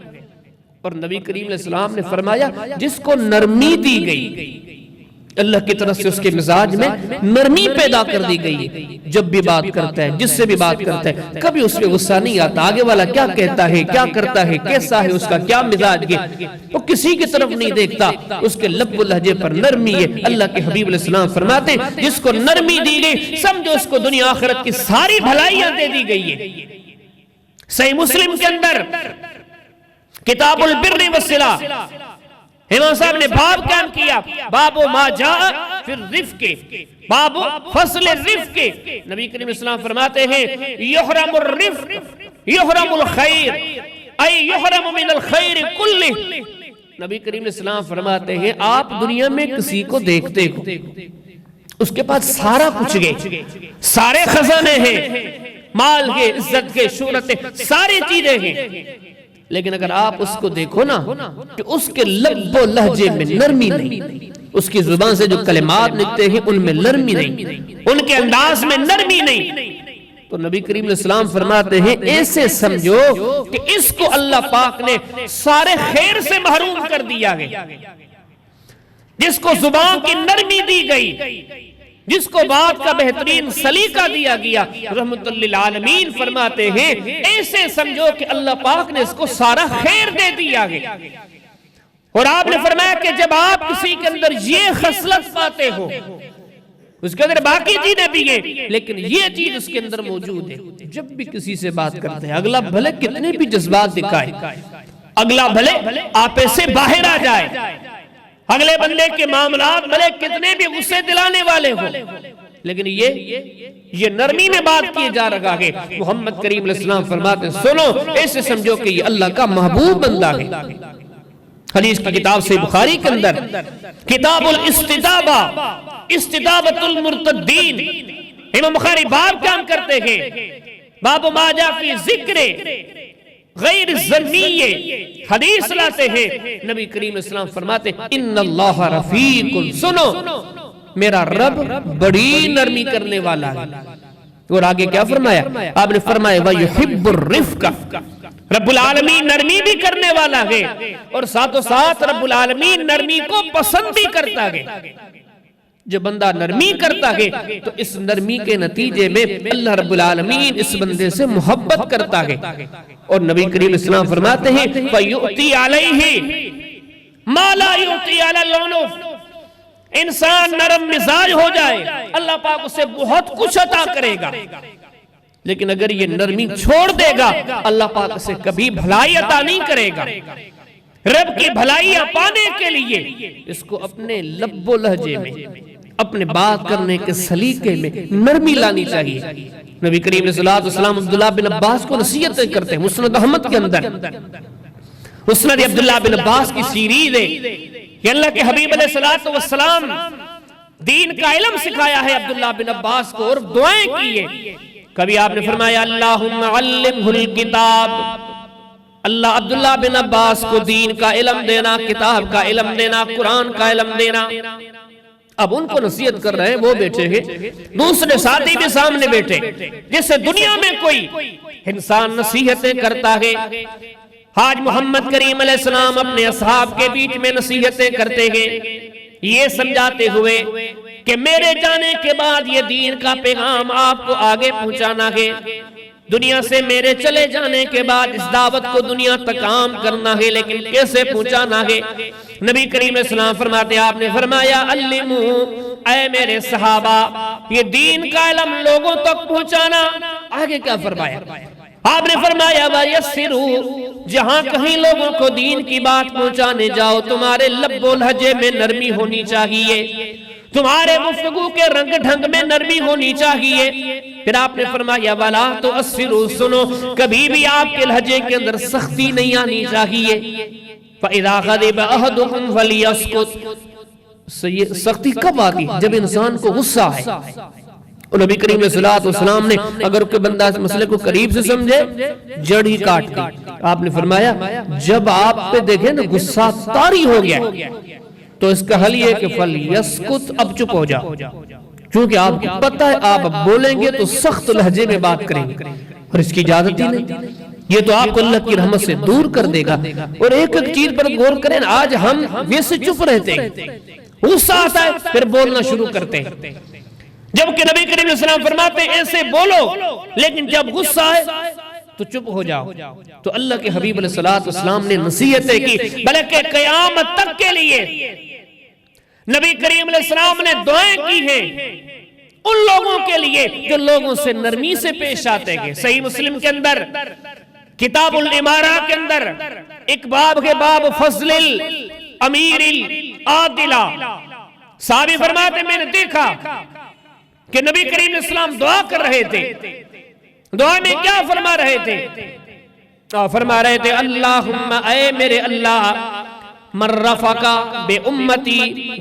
اور نبی کریم علیہ السلام نے فرمایا جس کو نرمی دی گئی، اللہ کی طرف سے اس کے مزاج میں نرمی پیدا کر دی گئی، جب بھی بات کرتا ہے جس سے بھی بات کرتا ہے کبھی اس پہ غصہ نہیں آتا، آگے والا کیا کہتا ہے کیا کرتا ہے کیسا ہے اس کا کیا مزاج ہے، وہ کسی کی طرف نہیں دیکھتا، اس کے لب و لہجے پر نرمی ہے۔ اللہ کے حبیب علیہ السلام فرماتے ہیں جس کو نرمی دی گئی سمجھو اس کو دنیا آخرت کی ساری بھلائیاں دے دی گئی ہے۔ صحیح مسلم کے اندر کتاب البر والصلہ امام صاحب نے باب قائم کیا، باب ما جاء فی الرفق، باب فصل الرفق، نبی کریم اسلام فرماتے ہیں یحرم الرفق یحرم الخیر ای یحرم من الخیر کلہ، نبی کریم اسلام فرماتے ہیں آپ دنیا میں کسی کو دیکھتے ہو اس کے پاس سارا کچھ گئے، سارے خزانے ہیں، مال کے عزت کے شہرت ساری چیزیں ہیں، لیکن اگر آپ اس کو دیکھو نا کہ اس کے لب و لہجے میں نرمی نہیں، اس کی زبان سے جو کلمات نکلتے ہیں ان میں نرمی نہیں، ان کے انداز میں نرمی نہیں، تو نبی کریم علیہ السلام فرماتے ہیں ایسے سمجھو کہ اس کو اللہ پاک نے سارے خیر سے محروم کر دیا ہے۔ جس کو زبان کی نرمی دی گئی، جس کو بات کا بہترین سلیقہ دیا گیا، رحمت للعالمین فرماتے ہیں ایسے سمجھو کہ اللہ پاک نے اس کو سارا خیر دے دیا گیا۔ اور آپ نے فرمایا کہ جب آپ کسی کے اندر یہ خصلت پاتے ہو، اس کے اندر باقی چیزیں بھی ہیں لیکن یہ چیز اس کے اندر موجود ہے، جب بھی کسی سے بات کرتے ہیں اگلا بھلے کتنے بھی جذبات دکھائے، اگلا بھلے آپے سے باہر آ جائے اگلے بندے کے معاملات بھلے کتنے بھی غصے دلانے والے ہوں، لیکن یہ نرمی میں بات کی جا رہا ہے۔ محمد کریم علیہ السلام فرماتے ہیں سنو، ایسے سمجھو کہ یہ اللہ کا محبوب بندہ ہے۔ حدیث کی کتاب سے بخاری کے اندر کتاب الاستتابہ، استتابۃ المرتدین، امام بخاری باب کام کرتے ہیں، باب ما جاء فی ذکر غیر ذمیہ، حدیث لاتے ہیں، نبی کریم علیہ السلام فرماتے ہیں ان اللہ رفیق، سنو میرا رب بڑی نرمی کرنے والا ہے۔ اور آگے کیا فرمایا؟ آپ نے فرمایا وَيُحِبُّ الرِّفْقَ، رب العالمین نرمی بھی کرنے والا ہے اور ساتھ و ساتھ رب العالمین نرمی کو پسند بھی کرتا ہے۔ جو بندہ نرمی کرتا ہے تو اس نرمی کے نتیجے میں اللہ رب العالمین اس بندے سے محبت کرتا ہے۔ اور نبی کریم علیہ السلام فرماتے ہیں فَيُؤْتِي عَلَيْهِ مَا لَا يُؤْتِي عَلَى الْعُنُفِ، انسان نرم مزاج ہو جائے اللہ پاک اسے بہت کچھ عطا کرے گا، لیکن اگر یہ نرمی چھوڑ دے گا اللہ پاک اسے کبھی بھلائی عطا نہیں کرے گا۔ رب کی بھلائیاں پانے کے لیے اس کو اپنے لب و لہجے میں، اپنے بات کرنے کے سلیقے میں نرمی لانی چاہیے۔ نبی کریم علیہ السلام عبداللہ بن عباس کو نصیحت کرتے ہیں، مسند احمد کے اندر مسند عبداللہ بن عباس کی سیریز ہے کہ اللہ کے حبیب علیہ السلام دین کا علم سکھایا ہے عبداللہ بن عباس کو اور دعائیں کی ہے۔ کبھی آپ نے فرمایا اللہم علمہ الکتاب، اللہ عبداللہ بن عباس کو دین کا علم دینا، کتاب کا علم دینا، قرآن کا علم دینا۔ اب ان کو نصیحت کر رہے ہیں، وہ بیٹھے ہیں، دوسرے ساتھی بھی سامنے بیٹھے، جس سے دنیا میں کوئی انسان نصیحتیں کرتا ہے۔ آج محمد کریم علیہ السلام اپنے اصحاب کے بیچ میں نصیحتیں کرتے ہیں، یہ سمجھاتے ہوئے کہ میرے جانے کے بعد یہ دین کا پیغام آپ کو آگے پہنچانا ہے، دنیا سے میرے چلے جانے کے بعد اس دعوت کو دنیا تک عام کرنا ہے، لیکن کیسے پہنچانا ہے؟ نبی کریم علیہ السلام فرماتے، آپ نے فرمایا علمو، اے میرے صحابہ یہ دین کا علم لوگوں تک پہنچانا۔ آگے کیا فرمایا؟ آپ نے فرمایا وَيَسِّرُوا، جہاں کہیں لوگوں کو دین کی بات پہنچانے جاؤ تمہارے لب و لہجے میں نرمی ہونی چاہیے، تمہارے گفتگو کے رنگ ڈھنگ میں نرمی ہونی چاہیے۔ پھر آپ نے فرمایا وَلَا تُؤَثِّرُوا، سنو کبھی بھی آپ کے لہجے کے اندر سختی نہیں آنی چاہیے۔ فَإِذَا غَضِبَ أَحَدُكُمْ فَلْيَسْكُتْ، سختی کب آتی؟ جب انسان کو غصہ ہے۔ اور نبی کریم علیہ السلام نے اگر کوئی بندہ اس مسئلے کو قریب سے سمجھے جڑ ہی کاٹ دی۔ آپ نے فرمایا جب آپ پہ دیکھیں نا غصہ طاری ہو گیا تو اس کا حل یہ کہ فَلْيَسْكُتْ، اب چپ ہو جاؤ، کیونکہ آپ کو پتہ ہے آپ بولیں گے تو سخت لہجے میں بات کریں گے اور اس کی اجازت ہی نہیں، یہ تو آپ کو اللہ کی رحمت سے دور کر دے گا۔ اور ایک ایک چیز پر غور کریں، آج ہم ویسے چپ رہتے ہیں، غصہ آتا ہے پھر بولنا شروع کرتے ہیں، جبکہ نبی کریم علیہ السلام فرماتے ہیں ایسے بولو، لیکن جب غصہ آئے تو چپ ہو جاؤ۔ تو اللہ کے حبیب علیہ السلام نے نصیحتیں کی، بلکہ قیامت تک کے لیے نبی کریم علیہ السلام نے دعائیں کی ہیں ان لوگوں کے لیے جو لوگوں سے نرمی سے پیش آتے ہیں۔ صحیح مسلم کے اندر کتاب الامارہ کے اندر ایک باب کے باب فضل الامیر العادلہ، صحابی فرماتے میں نے دیکھا کہ نبی کریم علیہ السلام دعا کر رہے تھے، دعا میں کیا فرما رہے تھے؟ فرما رہے تھے اللہم، اے میرے اللہ، من رفقا بے امتی،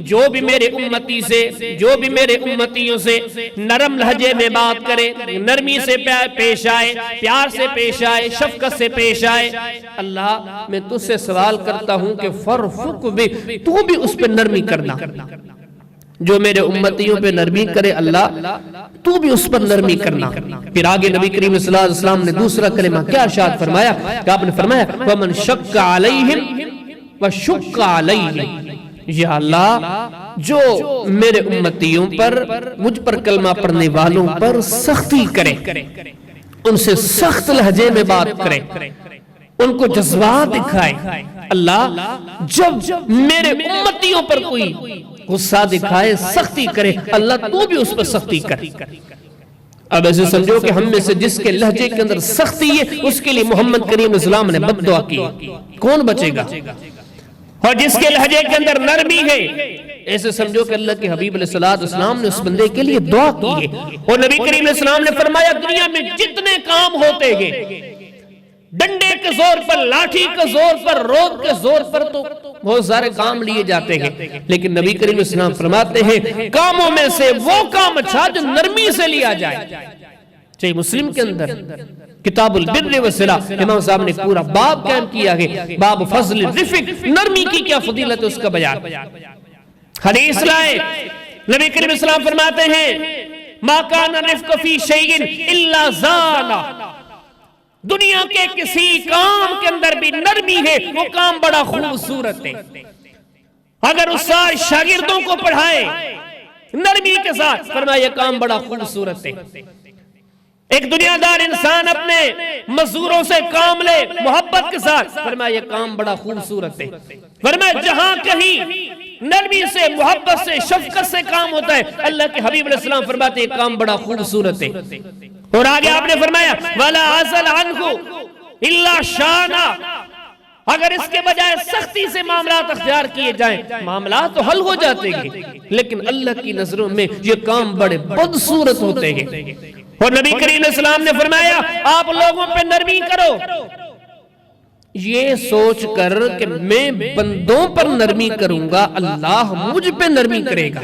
جو بھی میرے امتی سے، جو بھی میرے امتیوں سے نرم لہجے میں بات کرے، نرمی سے پیش آئے، پیار سے پیش آئے، شفقت سے پیش آئے، اللہ میں تجھ سے سوال کرتا ہوں کہ فرفق بھی، تو بھی اس پہ نرمی کرنا، جو میرے امتیوں پہ نرمی کرے اللہ تو بھی اس پر نرمی کرنا۔ پھر آگے نبی کریم صلی اللہ علیہ وسلم نے دوسرا کلمہ کیا ارشاد فرمایا کہ آپ نے فرمایا وَمَنْ شَقَّ عَلَيْهِمْ وَشُقَّ عَلَيْهِمْ، یا اللہ جو میرے امتیوں پر، مجھ پر کلمہ پڑھنے والوں پر سختی کرے، ان سے سخت لہجے میں بات کرے، ان کو جذبات دکھائے، اللہ جب میرے امتیوں پر کوئی غصہ دکھائے، سختی کرے، اللہ تو بھی اس پر سختی کرے۔ اب ایسے سمجھو کہ ہم میں سے جس کے لہجے کے اندر سختی ہے اس کے لیے محمد کریم علیہ السلام نے بد دعا کی، کون بچے گا؟ اور جس کے لہجے کے اندر نرمی ہے، ایسے سمجھو کہ اللہ کے حبیب علیہ السلام نے اس بندے کے لیے دعا کی ہے۔ اور نبی کریم علیہ السلام نے فرمایا دنیا میں جتنے کام ہوتے ہیں، ڈنڈے کے زور پر، لاٹھی کے زور پر، روب کے زور پر تو بہت سارے کام لیے جاتے ہیں، لیکن نبی کریم علیہ السلام فرماتے ہیں کاموں میں سے وہ کام اچھا جو نرمی سے لیا جائے۔ چاہیے مسلم کے اندر کتاب البر والصلہ امام صاحب نے پورا باب قائم کیا ہے، باب فضل الرفق، نرمی کی کیا فضیلت ہے اس کا بیان۔ حدیث لائے، نبی کریم علیہ السلام فرماتے ہیں ما کان رفق فی شیء الا زانا، دنیا کے کسی کام کے اندر بھی نرمی ہے وہ کام بڑا خوبصورت ہے۔ اگر استاد شاگردوں کو پڑھائے نرمی کے ساتھ، فرمایا یہ کام بڑا خوبصورت ہے۔ ایک دنیا دار انسان اپنے مزدوروں سے کام لے محبت کے ساتھ، فرمایا یہ کام بڑا خوبصورت ہے۔ فرمایا جہاں کہیں نرمی سے، محبت سے، شفقت سے کام ہوتا ہے، اللہ کے حبیب علیہ السلام فرماتے ہیں یہ کام بڑا خوبصورت ہے۔ اور آگے آپ نے فرمایا وَلَا عَزَلْ عَنْهُ إِلَّا شَانَا، اگر اس کے بجائے سختی سے معاملات اختیار کیے جائیں معاملات تو حل ہو جاتے ہیں، لیکن اللہ کی نظروں میں یہ کام بڑے بدصورت ہوتے ہیں۔ اور نبی کریم علیہ السلام نے فرمایا آپ لوگوں پہ نرمی کرو یہ سوچ کر کہ میں بندوں پر نرمی کروں گا اللہ مجھ پہ نرمی کرے گا۔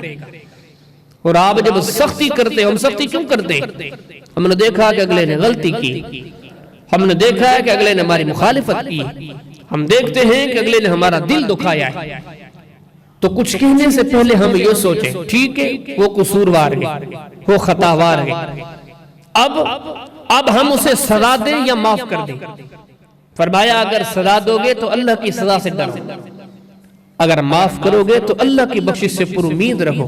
اور آپ جب سختی کرتے، ہم سختی کیوں کرتے؟ ہم نے دیکھا کہ اگلے نے غلطی کی، ہم نے دیکھا ہے کہ اگلے نے ہماری مخالفت کی، ہم دیکھتے ہیں کہ اگلے نے ہمارا دل دکھایا ہے، تو کچھ کہنے سے پہلے ہم یہ سوچیں ٹھیک ہے وہ قصوروار ہے، وہ خطاوار ہے، اب ہم اسے سزا دیں یا معاف کر دیں؟ فرمایا اگر سزا دو گے تو اللہ کی سزا سے ڈرو، اگر معاف کرو گے تو اللہ کی بخشش سے پر امید رہو۔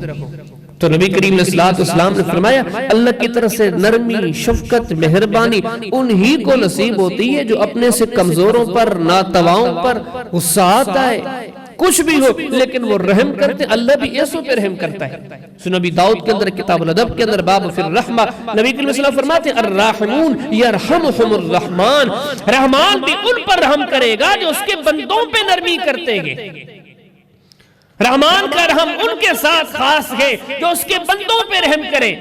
تو نبی کریم علیہ السلام نے فرمایا اللہ کی طرف سے نرمی، شفقت، مہربانی انہی کو نصیب ہوتی ہے جو اپنے سے کمزوروں پر، ناتواؤں پر غصہ آتا ہے، کچھ بھی ہو لیکن وہ رحم کرتے، اللہ بھی ایسوں پہ رحم کرتا ہے۔ نبی داؤد کے اندر کتاب الادب کے اندر باب فی الرحمہ نبی کریم صلی اللہ علیہ وسلم فرماتے ہیں الراحمون یرحمہم الرحمن، رحمان بھی ان پر رحم کرے گا جو اس کے بندوں پہ نرمی کرتے ہیں۔ رحمان کا رحم ان کے ساتھ خاص ہے جو اس کے بندوں پہ رحم کرے،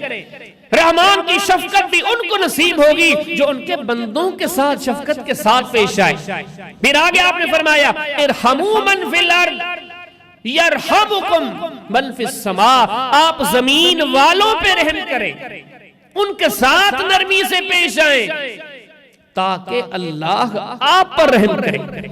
رحمان کی شفقت بھی ان کو نصیب ہوگی جو ان کے بندوں کے ساتھ شفقت کے ساتھ پیش آئے۔ پھر آگے آپ نے فرمایا ارحموا من فی الارض یرحمکم من فی السماء، آپ زمین والوں پہ رحم کریں، ان کے ساتھ نرمی سے پیش آئیں تاکہ اللہ آپ پر رحم کرے۔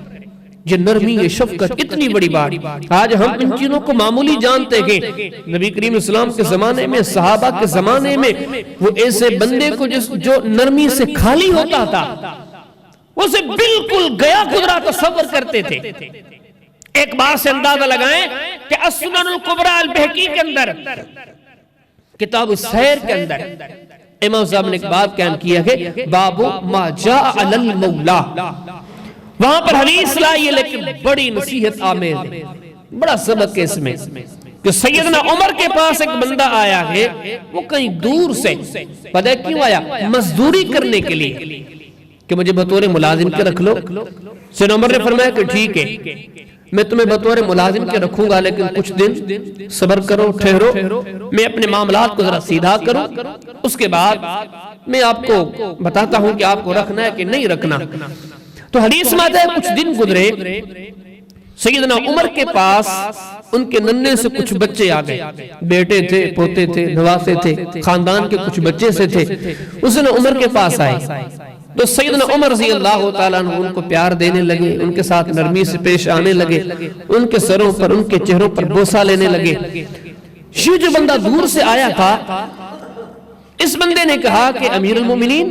یہ نرمی، یہ شفقت اتنی بڑی بات، آج ہم ان چیزوں کو معمولی جانتے ہیں۔ نبی کریم اسلام کے زمانے میں، صحابہ کے زمانے میں وہ ایسے بندے کو جو نرمی سے خالی ہوتا تھا اسے بالکل گیا گزرا تصور کرتے تھے۔ ایک بات سے اندازہ لگائیں کہ السنن الکبریٰ البہقی کے اندر، کتاب السیر کے اندر امام صاحب نے ایک باب قائم کیا ہے باب ما جاء علی المولا، وہاں پر حدیث لائی ہے لیکن بڑی نصیحت آمیز ہے، بڑا سبق ہے اس میں کہ سیدنا عمر کے پاس ایک بندہ آیا ہے، وہ کہیں دور سے، پتہ ہے کیوں آیا؟ مزدوری کرنے کے لیے کہ مجھے بطور ملازم کے رکھ لو۔ سیدنا عمر نے فرمایا کہ ٹھیک ہے میں تمہیں بطور ملازم کے رکھوں گا لیکن کچھ دن صبر کرو، ٹھہرو، میں اپنے معاملات کو ذرا سیدھا کروں، اس کے بعد میں آپ کو بتاتا ہوں کہ آپ کو رکھنا ہے کہ نہیں رکھنا۔ تو حدیث میں آتا ہے کچھ دن گزرے، سیدنا عمر کے پاس ان کے ننے سے کچھ بچے آ گئے، بیٹے تھے، پوتے تھے، نواسے تھے، خاندان کے کچھ بچے سے تھے، اس نے عمر کے پاس آئے تو سیدنا عمر رضی اللہ تعالیٰ عنہ ان کو پیار دینے لگے، ان کے ساتھ نرمی سے پیش آنے لگے، ان کے سروں پر، ان کے چہروں پر بوسہ لینے لگے۔ یہ جو بندہ دور سے آیا تھا، اس بندے نے کہا کہ امیر المومنین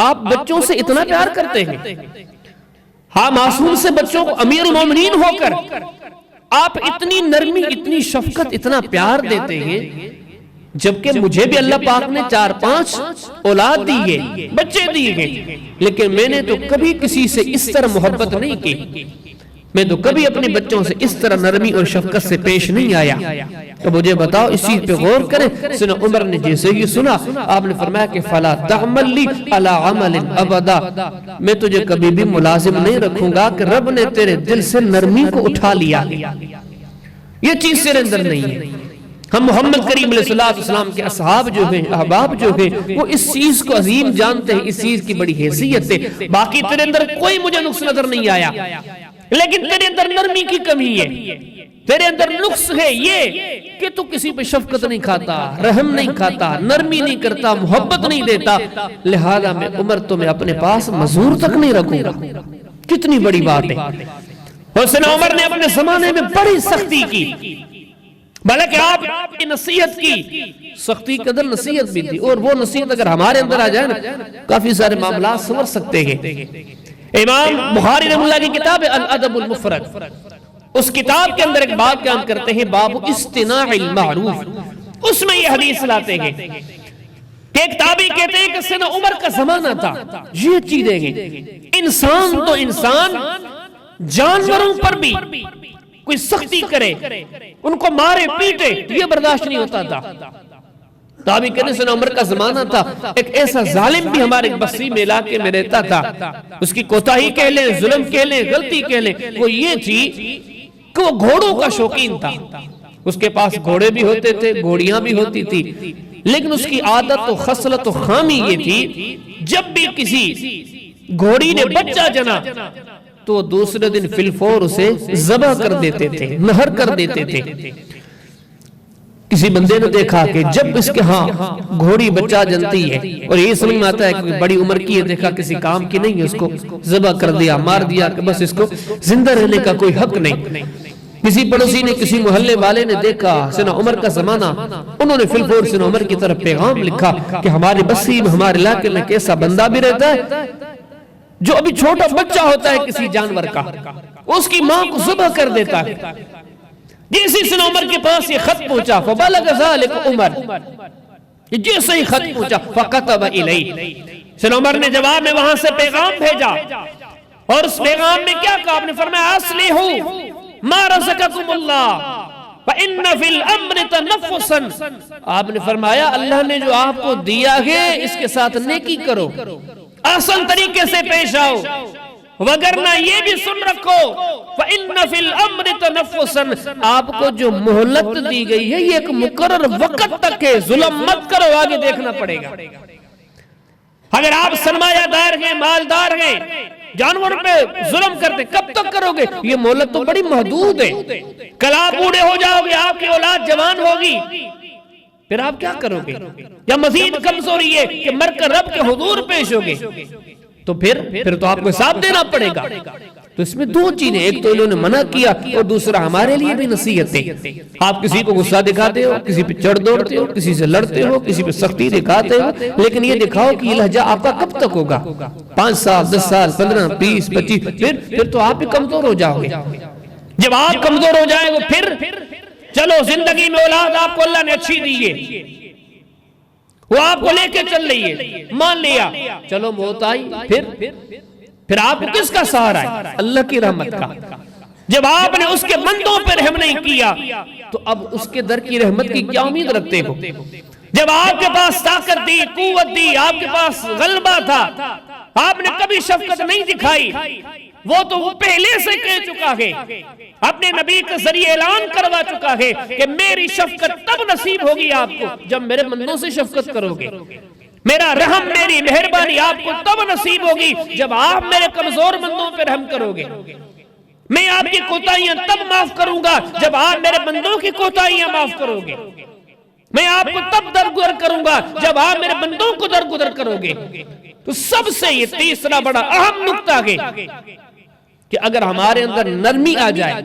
آپ بچوں سے اتنا پیار کرتے ہیں، ہاں معصوم سے بچوں کو امیر المومنین ہو کر آپ اتنی نرمی، اتنی شفقت، اتنا پیار دیتے ہیں، جبکہ مجھے بھی اللہ پاک نے 4-5 اولاد دی ہے، بچے دی ہیں، لیکن میں نے تو کبھی کسی سے اس طرح محبت نہیں کی۔ میں تو کبھی اپنے بچوں سے اس طرح نرمی اور شفقت سے پیش نہیں آیا. تو مجھے بتاؤ اس چیز پہ غور کریں. سیدنا عمر نے جیسے ہی سنا آپ نے فرمایا کہ فَلَا تَعْمَلْ لِي عَلَىٰ عَمَلٍ أَبَدًا, میں تجھے کبھی بھی ملازم نہیں رکھوں گا کہ رب نے تیرے دل سے نرمی کو اٹھا لیا. یہ چیز تیرے اندر نہیں ہے. ہم محمد کریم علیہ السلام کے اصحاب جو ہیں, احباب جو ہیں, وہ اس چیز کو عظیم جانتے ہیں, اس چیز کی بڑی حیثیت ہے. باقی تیرے اندر کوئی مجھے نقص نظر نہیں آیا, لیکن تیرے اندر نرمی کی کمی ہے. تیرے اندر نقص ہے یہ کہ تو کسی پہ شفقت نہیں کھاتا, رحم نہیں کھاتا, نرمی نہیں کرتا, محبت نہیں دیتا. لہذا میں عمر تمہیں اپنے پاس مزدور تک نہیں رکھوں گا. کتنی بڑی بات ہے. حسین عمر نے اپنے زمانے میں بڑی سختی کی, بلکہ آپ کی نصیحت کی, سختی قدر نصیحت بھی تھی. اور وہ نصیحت اگر ہمارے اندر آ جائے نا, کافی سارے معاملات سمجھ سکتے ہیں. امام بخاری رحمہ اللہ کی کتاب الادب المفرد, اس کتاب کے اندر ایک باب بیان کرتے ہیں, باب استناع المعروف. اس میں یہ حدیث لاتے ہیں کہ ایک تابعی کہتے ہیں کہ سیدنا عمر کا زمانہ تھا, یہ چیزیں ہیں انسان تو انسان جانوروں پر بھی کوئی سختی کرے, ان کو مارے پیٹے, یہ برداشت نہیں ہوتا تھا. تابعی کہتے ہیں سیدنا عمر کا زمانہ تھا, ایک ایسا ظالم بھی ہمارے بصری میں علاقے میں رہتا تھا. اس کی کوتاہی کہہ لیں, ظلم کہہ لیں, غلطی کہہ لیں, وہ یہ تھی کہ وہ گھوڑوں کا شوقین تھا. اس کے پاس گھوڑے بھی ہوتے تھے, گھوڑیاں بھی ہوتی تھی, لیکن اس کی عادت و خصلت و خامی یہ تھی, جب بھی کسی گھوڑی نے بچہ جنا تو دوسرے دن فی الفور اسے ذبح کر دیتے تھے, نہر کر دیتے تھے. کسی بندے نے دیکھا کہ جب اس کے ہاں گھوڑی بچہ جنتی ہے اور یہ سمجھ میں آتا ہے کہ بڑی عمر کی ہے, دیکھا کسی کام کی نہیں ہے, اس کو ذبح کر دیا, مار دیا کہ بس اس کو زندہ رہنے کا کوئی حق نہیں. کسی پڑوسی نے, کسی محلے والے نے دیکھا سیدنا عمر کا زمانہ, انہوں نے فی الفور سیدنا عمر کی طرف پیغام لکھا کہ ہمارے بستی میں, ہمارے علاقے میں کیسا بندہ بھی رہتا ہے جو ابھی چھوٹا بچہ ہوتا ہے کسی جانور کا, اس کی ماں کو ذبح کر دیتا ہے. جیسے سیدنا عمر کے پاس یہ خط پہنچا, فبلغ ذلک عمر, جیسے ہی خط پہنچا, فکتب الیہ, سیدنا عمر نے جواب میں وہاں سے پیغام بھیجا, اور اس پیغام میں کیا کہا؟ آپ نے فرمایا اصلحوا ما رزقکم اللہ فإن فی الامر تنفسا. آپ نے فرمایا اللہ نے جو آپ کو دیا ہے اس کے ساتھ نیکی کرو, احسن طریقے سے پیش آؤ, وگرنہ یہ بھی سن رکھو فَإِنَّ فِي الْأَمْرِ تَنَفُّسًا, آپ کو جو مہلت دی گئی ہے یہ ایک مقرر وقت تک ہے, ظلم مت کرو, آگے دیکھنا پڑے گا. اگر آپ سرمایہ دار ہیں, مالدار ہیں, جانور پہ ظلم کرتے, کب تک کرو گے؟ یہ مہلت تو بڑی محدود ہے. کل آپ بوڑھے ہو جاؤ گے, آپ کی اولاد جوان ہوگی, پھر آپ کیا کرو گے؟ یا مزید کمزوری ہے کہ مر کر رب کے حضور پیش ہوگے, تو پھر تو آپ کو حساب دینا پڑے گا. تو اس میں دو چیزیں, ایک تو انہوں نے منع کیا اور دوسرا ہمارے لیے بھی نصیحت ہے. آپ کسی کو غصہ دکھاتے ہو, کسی پہ چڑھ دوڑتے ہو, کسی سے لڑتے ہو, کسی پہ سختی دکھاتے ہو, لیکن یہ دکھاؤ کہ یہ لہجہ آپ کا کب تک ہوگا؟ 5 سال, 10 سال, 15, 20, 25, پھر تو آپ بھی کمزور ہو جاؤ گے. جب آپ کمزور ہو جائیں گے پھر چلو زندگی میں اولاد آپ کو اللہ نے اچھی دی ہے, وہ آپ کو لے کے چل رہی ہے, مان لیا, چلو موت آئی, پھر آپ کو کس کا سہارا ہے؟ اللہ کی رحمت کا. جب آپ نے اس کے بندوں پر رحم نہیں کیا تو اب اس کے در کی رحمت کی کیا امید رکھتے ہو؟ جب آپ کے پاس طاقت دی, قوت دی, آپ کے پاس غلبہ تھا, آپ نے کبھی شفقت نہیں دکھائی, وہ تو وہ پہلے سے کہہ چکا ہے, اپنے نبی کے ذریعے اعلان کروا چکا ہے کہ میری شفقت تب نصیب ہوگی آپ کو جب میرے بندوں سے شفقت کرو گے. میرا رحم, میری مہربانی آپ کو تب نصیب ہوگی جب آپ میرے کمزور بندوں پہ رحم کرو گے. میں آپ کی کوتاہیاں تب معاف کروں گا جب آپ میرے بندوں کی کوتاہیاں معاف کرو گے. میں آپ کو تب درگزر کروں گا جب آپ میرے بندوں کو درگزر کرو گے. تو سب سے یہ تیسرا بڑا اہم نقطہ ہے کہ اگر ہمارے اندر نرمی آ جائے,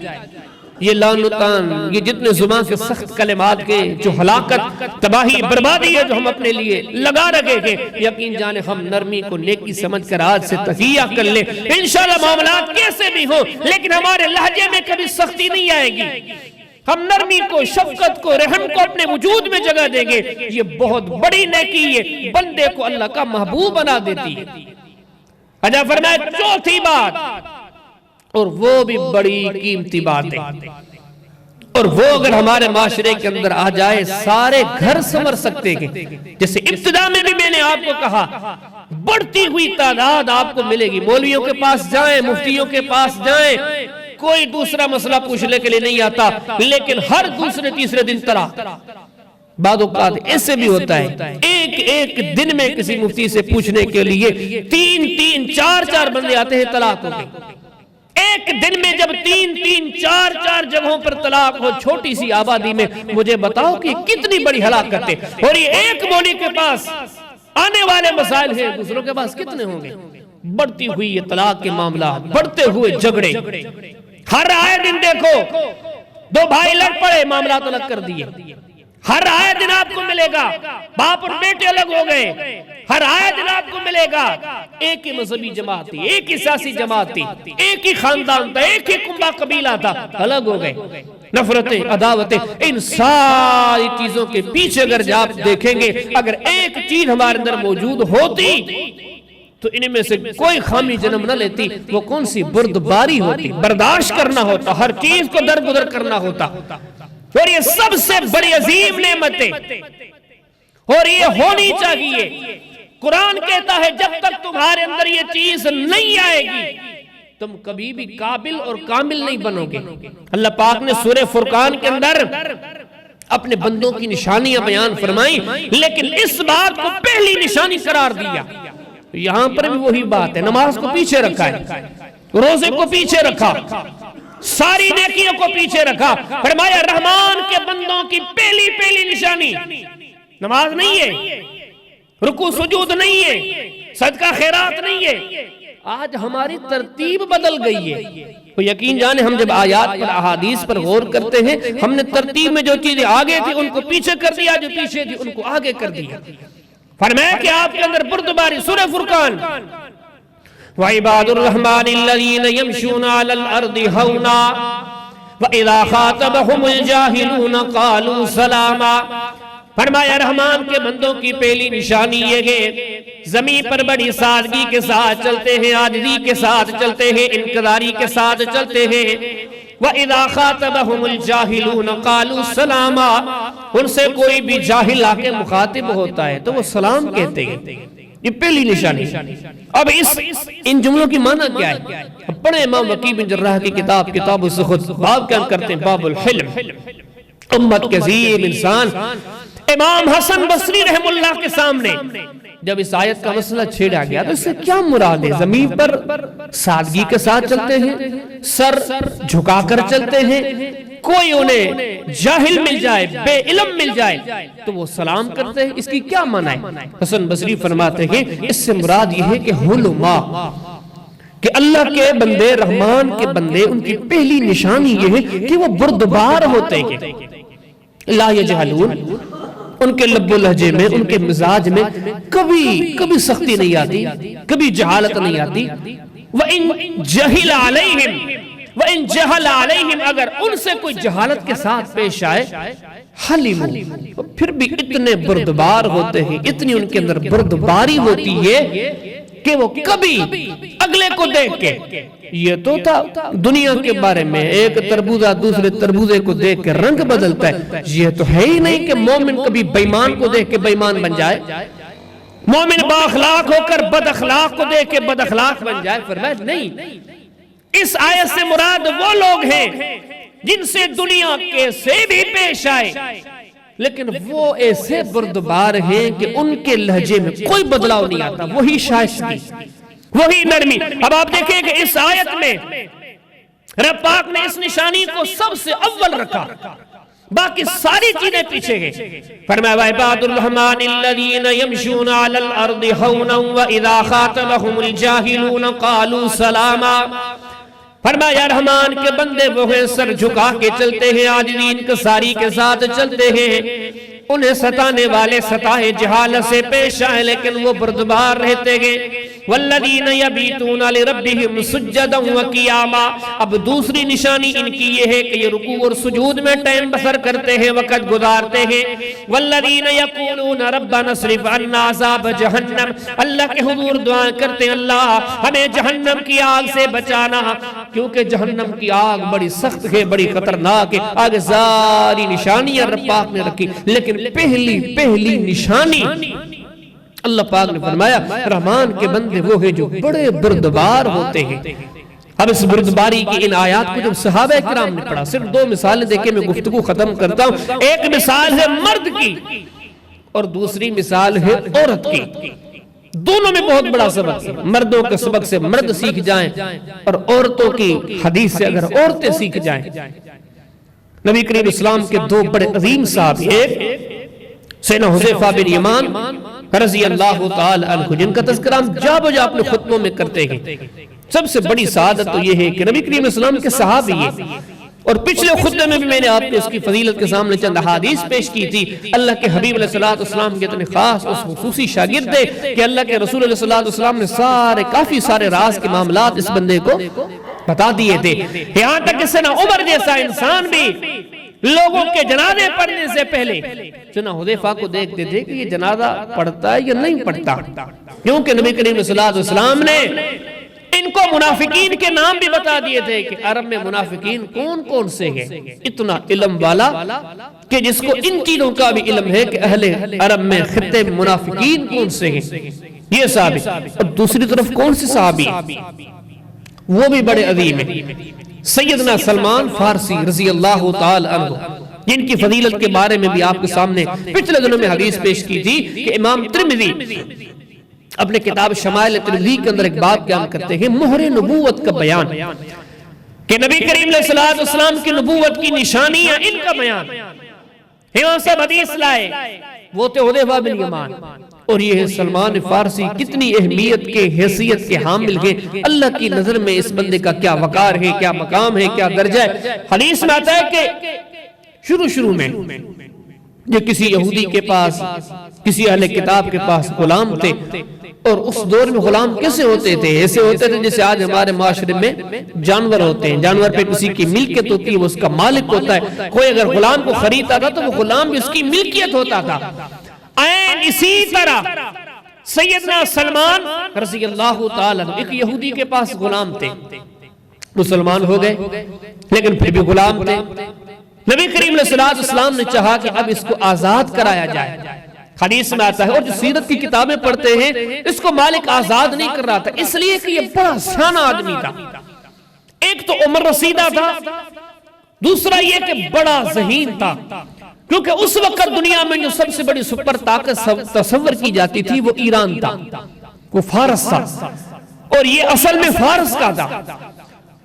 یہ لعنتان, یہ جتنے زبان کے سخت کلمات کے جو ہلاکت, تباہی, بربادی ہے جو ہم اپنے لیے لگا رکھے گے, یقین جانے ہم نرمی کو نیکی سمجھ کر آج سے تہیہ کر لیں. انشاءاللہ معاملات کیسے بھی ہو لیکن ہمارے لہجے میں کبھی سختی نہیں آئے گی. ہم نرمی کو, شفقت کو, رحم کو اپنے وجود میں جگہ دیں گے. یہ بہت بڑی نیکی ہے, بندے کو اللہ کا محبوب بنا دیتی ہے. اجا فرمائے چوتھی بات, اور وہ بھی بڑی قیمتی بات ہے، اور وہ اگر ہمارے معاشرے کے اندر آ جائے سارے گھر سنور سکتے ہیں۔ جیسے ابتدا میں بھی میں نے آپ کو کہا بڑھتی ہوئی تعداد آپ کو ملے گی، مولویوں کے پاس جائیں، مفتیوں کے پاس جائیں، کوئی دوسرا مسئلہ پوچھنے کے لیے نہیں آتا، لیکن ہر دوسرے تیسرے دن طلاق۔ بعض اوقات ایسے بھی ہوتا ہے ایک دن میں کسی مفتی سے پوچھنے کے لیے 3 4 بندے آتے ہیں، طلاق ہو گئی۔ ایک دن میں جب 3 4 جگہوں پر طلاق ہو چھوٹی سی آبادی میں، مجھے بتاؤ کہ کتنی بڑی ہلاکت ہے۔ اور یہ ایک مولوی کے پاس آنے والے مسائل ہیں، دوسروں کے پاس کتنے ہوں گے؟ بڑھتی ہوئی یہ طلاق کے معاملات، بڑھتے ہوئے جھگڑے، ہر آئے دن دیکھو 2 بھائی لڑ پڑے، معاملات الگ کر دیے۔ ہر آئے دن آپ کو ملے گا باپ اور بیٹے الگ ہو گئے، ہر آئے دن آپ کو ملے گا ایک ہی مذہبی جماعت تھی، ایک ہی سیاسی جماعت تھی، ایک ہی خاندان تھا، ایک ہی کنبہ قبیلہ تھا، الگ ہو گئے۔ نفرتیں، عداوتیں، ان ساری چیزوں کے پیچھے اگر آپ دیکھیں گے، اگر ایک چیز ہمارے اندر موجود ہوتی تو ان میں سے کوئی خامی جنم نہ لیتی، وہ کون سی؟ بردباری ہوتی، برداشت کرنا ہوتا، ہر چیز کو درگزر کرنا ہوتا۔ اور یہ سب سے بڑی عظیم نعمتیں، اور یہ ہونی چاہیے۔ قرآن کہتا ہے جب تک تمہارے اندر یہ چیز نہیں آئے گی تم کبھی بھی قابل اور کامل نہیں بنو گے۔ اللہ پاک نے سورہ فرقان کے اندر اپنے بندوں کی نشانیاں بیان فرمائی، لیکن اس بات کو پہلی نشانی قرار دیا۔ یہاں پر بھی وہی بات ہے، نماز کو پیچھے رکھا ہے، روزے کو پیچھے رکھا، ساری نیکیوں کو پیچھے رکھا۔ فرمایا رحمان کے بندوں کی پہلی نشانی نماز نہیں ہے، رکوع سجود نہیں ہے، صدقہ خیرات نہیں ہے۔ آج ہماری ترتیب بدل گئی ہے۔ تو یقین جانے ہم جب آیات پر احادیث پر غور کرتے ہیں، ہم نے ترتیب میں جو چیزیں آگے تھی ان کو پیچھے کر دیا، جو پیچھے تھی ان کو آگے کر دیا۔ فرمایا کہ آپ کے اندر بردباری، سورہ فرقان، وَعِبَادُ الرَّحْمَنِ الَّذِينَ يَمْشُونَ عَلَى الْأَرْضِ هَوْنًا وَإِذَا خَاطَبَهُمُ الْجَاهِلُونَ قَالُوا سَلَامًا۔ فرمایا رحمان کے بندوں کی پہلی نشانی یہ ہے زمین پر بڑی سادگی کے ساتھ چلتے ہیں، عاجزی کے ساتھ چلتے ہیں، انکساری کے ساتھ چلتے ہیں۔ وَإِذَا خَاطَبَهُمُ الْجَاهِلُونَ قَالُوا سَلَامًا، ان سے کوئی بھی جاہل آ کے مخاطب ہوتا ہے تو وہ سلام کہتے ہیں۔ یہ پہلی نشانی۔ اب ان جملوں کی معنی کیا ہے؟ پڑھیں امام وکیع بن جراح کی کتاب کتاب الزہد، باب کیا کرتے ہیں؟ باب الحلم۔ امت کے عظیم انسان امام حسن بصری رحم اللہ کے سامنے جب اس آیت کا مسئلہ چھیڑا گیا تو اس سے کیا مراد ہے؟ زمین پر سادگی کے ساتھ چلتے ہیں، سر جھکا کر چلتے ہیں، کوئی انہیں جاہل مل جائے، بے علم مل جائے تو وہ سلام کرتے ہیں، اس کی کیا معنی ہے؟ حسن بصری فرماتے ہیں اس سے مراد یہ ہے کہ حلما، کہ اللہ کے بندے، رحمان کے بندے، ان کی پہلی نشانی یہ ہے کہ وہ بردبار ہوتے ہیں، لا یجہلون، ان کے لب و لہجے میں، ان کے مزاج میں کبھی سختی نہیں آتی، کبھی جہالت نہیں آتی۔ وَإِن جَهِلَ عَلَيْهِمْ وَإِن جَهَلَ عَلَيْهِمْ، اگر ان سے کوئی جہالت کے ساتھ پیش آئے، حَلِمُ، پھر بھی اتنے بردبار ہوتے ہیں، اتنی ان کے اندر بردباری ہوتی ہے کہ وہ کبھی اگلے کو دیکھ کے، یہ تو تھا دنیا کے بارے میں، ایک تربوزہ دوسرے تربوزے کو دیکھ کے رنگ بدلتا ہے، یہ تو ہے ہی نہیں کہ مومن کبھی بے ایمان کو دیکھ کے بے ایمان بن جائے، مومن با اخلاق ہو کر بد اخلاق کو دیکھ کے بد اخلاق بن جائے۔ فرمایا نہیں، اس آیت سے مراد وہ لوگ ہیں جن سے دنیا کیسے بھی پیش آئے لیکن وہ ایسے بردبار ہیں کہ ان کے لہجے میں کوئی بدلاؤ نہیں آتا، وہی شائستگی، وہی نرمی۔ اب آپ دیکھیں کہ اس آیت میں رب پاک نے اس نشانی کو سب سے اول رکھا، باقی ساری چیزیں پیچھے گئے۔ فرمایا وَعِبَادُ الرَّحْمَنِ الَّذِينَ يَمْشُونَ عَلَى الْأَرْضِ هَوْنًا وَإِذَا خَاطَبَهُمُ الْجَاهِلُونَ قَالُوا سَلَامًا۔ فرمایا رحمان کے بندے وہ ہیں سر جھکا کے چلتے ہیں، عاجزی انکساری کے ساتھ چلتے ہیں، انہیں ستانے والے ستائے جہالت سے پیش آئے لیکن وہ بردبار رہتے گئے۔ والذین یبیتون لربہم سجدا وقیاما، اب دوسری نشانی ان کی یہ ہے کہ یہ رکوع اور سجود میں ٹائم بسر کرتے ہیں، وقت گزارتے ہیں۔ والذین یقولون ربنا اصرف عنا عذاب جہنم، اللہ کے حضور دعا کرتے ہیں اللہ ہمیں جہنم کی آگ سے بچانا، کیونکہ جہنم کی آگ بڑی سخت ہے، بڑی خطرناک ہے۔ آگے ساری نشانیاں رب پاک نے رکھی، لیکن پہلی نشانی اللہ پاک نے فرمایا رحمان کے بندے وہ ہیں جو بڑے بردبار ہوتے ہیں۔ اب اس بردباری کی ان آیات کو جب صحابہ کرام نے پڑھا، صرف 2 مثالیں دیکھیں میں گفتگو ختم کرتا ہوں۔ ایک مثال ہے مرد کی اور دوسری مثال ہے عورت کی، دونوں میں بہت بڑا سبق ہے۔ مردوں کے سبق سے مرد سیکھ جائیں اور عورتوں کی حدیث سے اگر عورتیں سیکھ جائیں۔ نبی کریم اسلام کے 2 بڑے عظیم صحابی، ایک سیدنا حذیفہ بن یمان رضی اللہ تعالی عنہ، جن کا تذکرہ ہم جا بجا اپنے خطبوں میں کرتے ہیں۔ سب سے بڑی سعادت تو یہ ہے کہ نبی کریم اسلام کے صحابی ہیں، اور پچھلے خطبے میں بھی میں نے آپ کو اس کی فضیلت کے سامنے چند احادیث پیش کی تھی۔ اللہ کے حبیب علیہ السلام کے اتنے خاص اس خصوصی شاگرد تھے کہ اللہ کے رسول علیہ السلام نے کافی سارے راز کے معاملات اس بندے کو بتا دیے تھے، یہاں تک کہ سیدنا عمر جیسا انسان بھی لوگوں کے جنازے پڑھنے سے پہلے سیدنا حذیفہ کو دیکھتے تھے کہ یہ جنازہ پڑھتا ہے یا نہیں پڑھتا، کیونکہ نبی کریم صلی اللہ علیہ وسلم نے ان کو منافقین کے نام بھی بتا دیے تھے کہ عرب میں منافقین کون کون سے ہیں۔ اتنا علم والا کہ جس کو ان چیزوں کا بھی علم ہے کہ اہل عرب میں خطے منافقین کون سے ہیں، یہ صحابی۔ اور دوسری طرف کون سے صحابی، وہ بھی بڑے عظیم ہیں، سیدنا سلمان فارسی رضی اللہ تعالی عنہ، جن کی فضیلت کے بارے میں بھی آپ کے سامنے پچھلے دنوں میں حدیث پیش کی تھی کہ امام ترمذی اپنے کتاب شمائل ترمذی کے اندر ایک باب بیان کرتے ہیں مہر نبوت کا بیان، کہ نبی کریم علیہ السلام کی نبوت کی نشانیاں ان کا بیان۔ امام صاحب حدیث لائے، وہ تھے حذیفہ بن یمان، اور یہ ہے سلمان فارسی، کتنی اہمیت کے حیثیت کے حامل ہیں۔ اللہ کی نظر میں اس بندے کا کیا وقار ہے، کیا مقام ہے، کیا درجہ ہے۔ حدیث میں آتا ہے کہ شروع میں یہ کسی یہودی کے پاس، کسی اہل کتاب کے پاس غلام تھے، اور اس دور میں غلام کیسے ہوتے تھے؟ ایسے ہوتے تھے جیسے آج ہمارے معاشرے میں جانور ہوتے ہیں، جانور پہ کسی کی ملکیت ہوتی ہے، وہ اس کا مالک ہوتا ہے، کوئی اگر غلام کو خریدتا تھا تو وہ غلام بھی اس کی ملکیت ہوتا تھا۔ اسی طرح سیدنا سلمان رضی اللہ تعالیٰ عنہ ایک یہودی کے پاس غلام تھے، مسلمان ہو گئے لیکن پھر بھی غلام تھے۔ نبی کریم علیہ السلام نے چاہا کہ اب اس کو آزاد کرایا جائے۔ حدیث میں آتا ہے، اور جو سیرت کی کتابیں پڑھتے ہیں اس کو مالک آزاد نہیں کر رہا تھا، اس لیے کہ یہ بڑا سیانہ آدمی تھا۔ ایک تو عمر رسیدہ تھا، دوسرا یہ کہ بڑا ذہین تھا، کیونکہ اس وقت دنیا میں جو سب سے بڑی سپر طاقت تصور کی جاتی تھی وہ ایران تھا، وہ فارس تھا، اور یہ اصل میں فارس کا تھا۔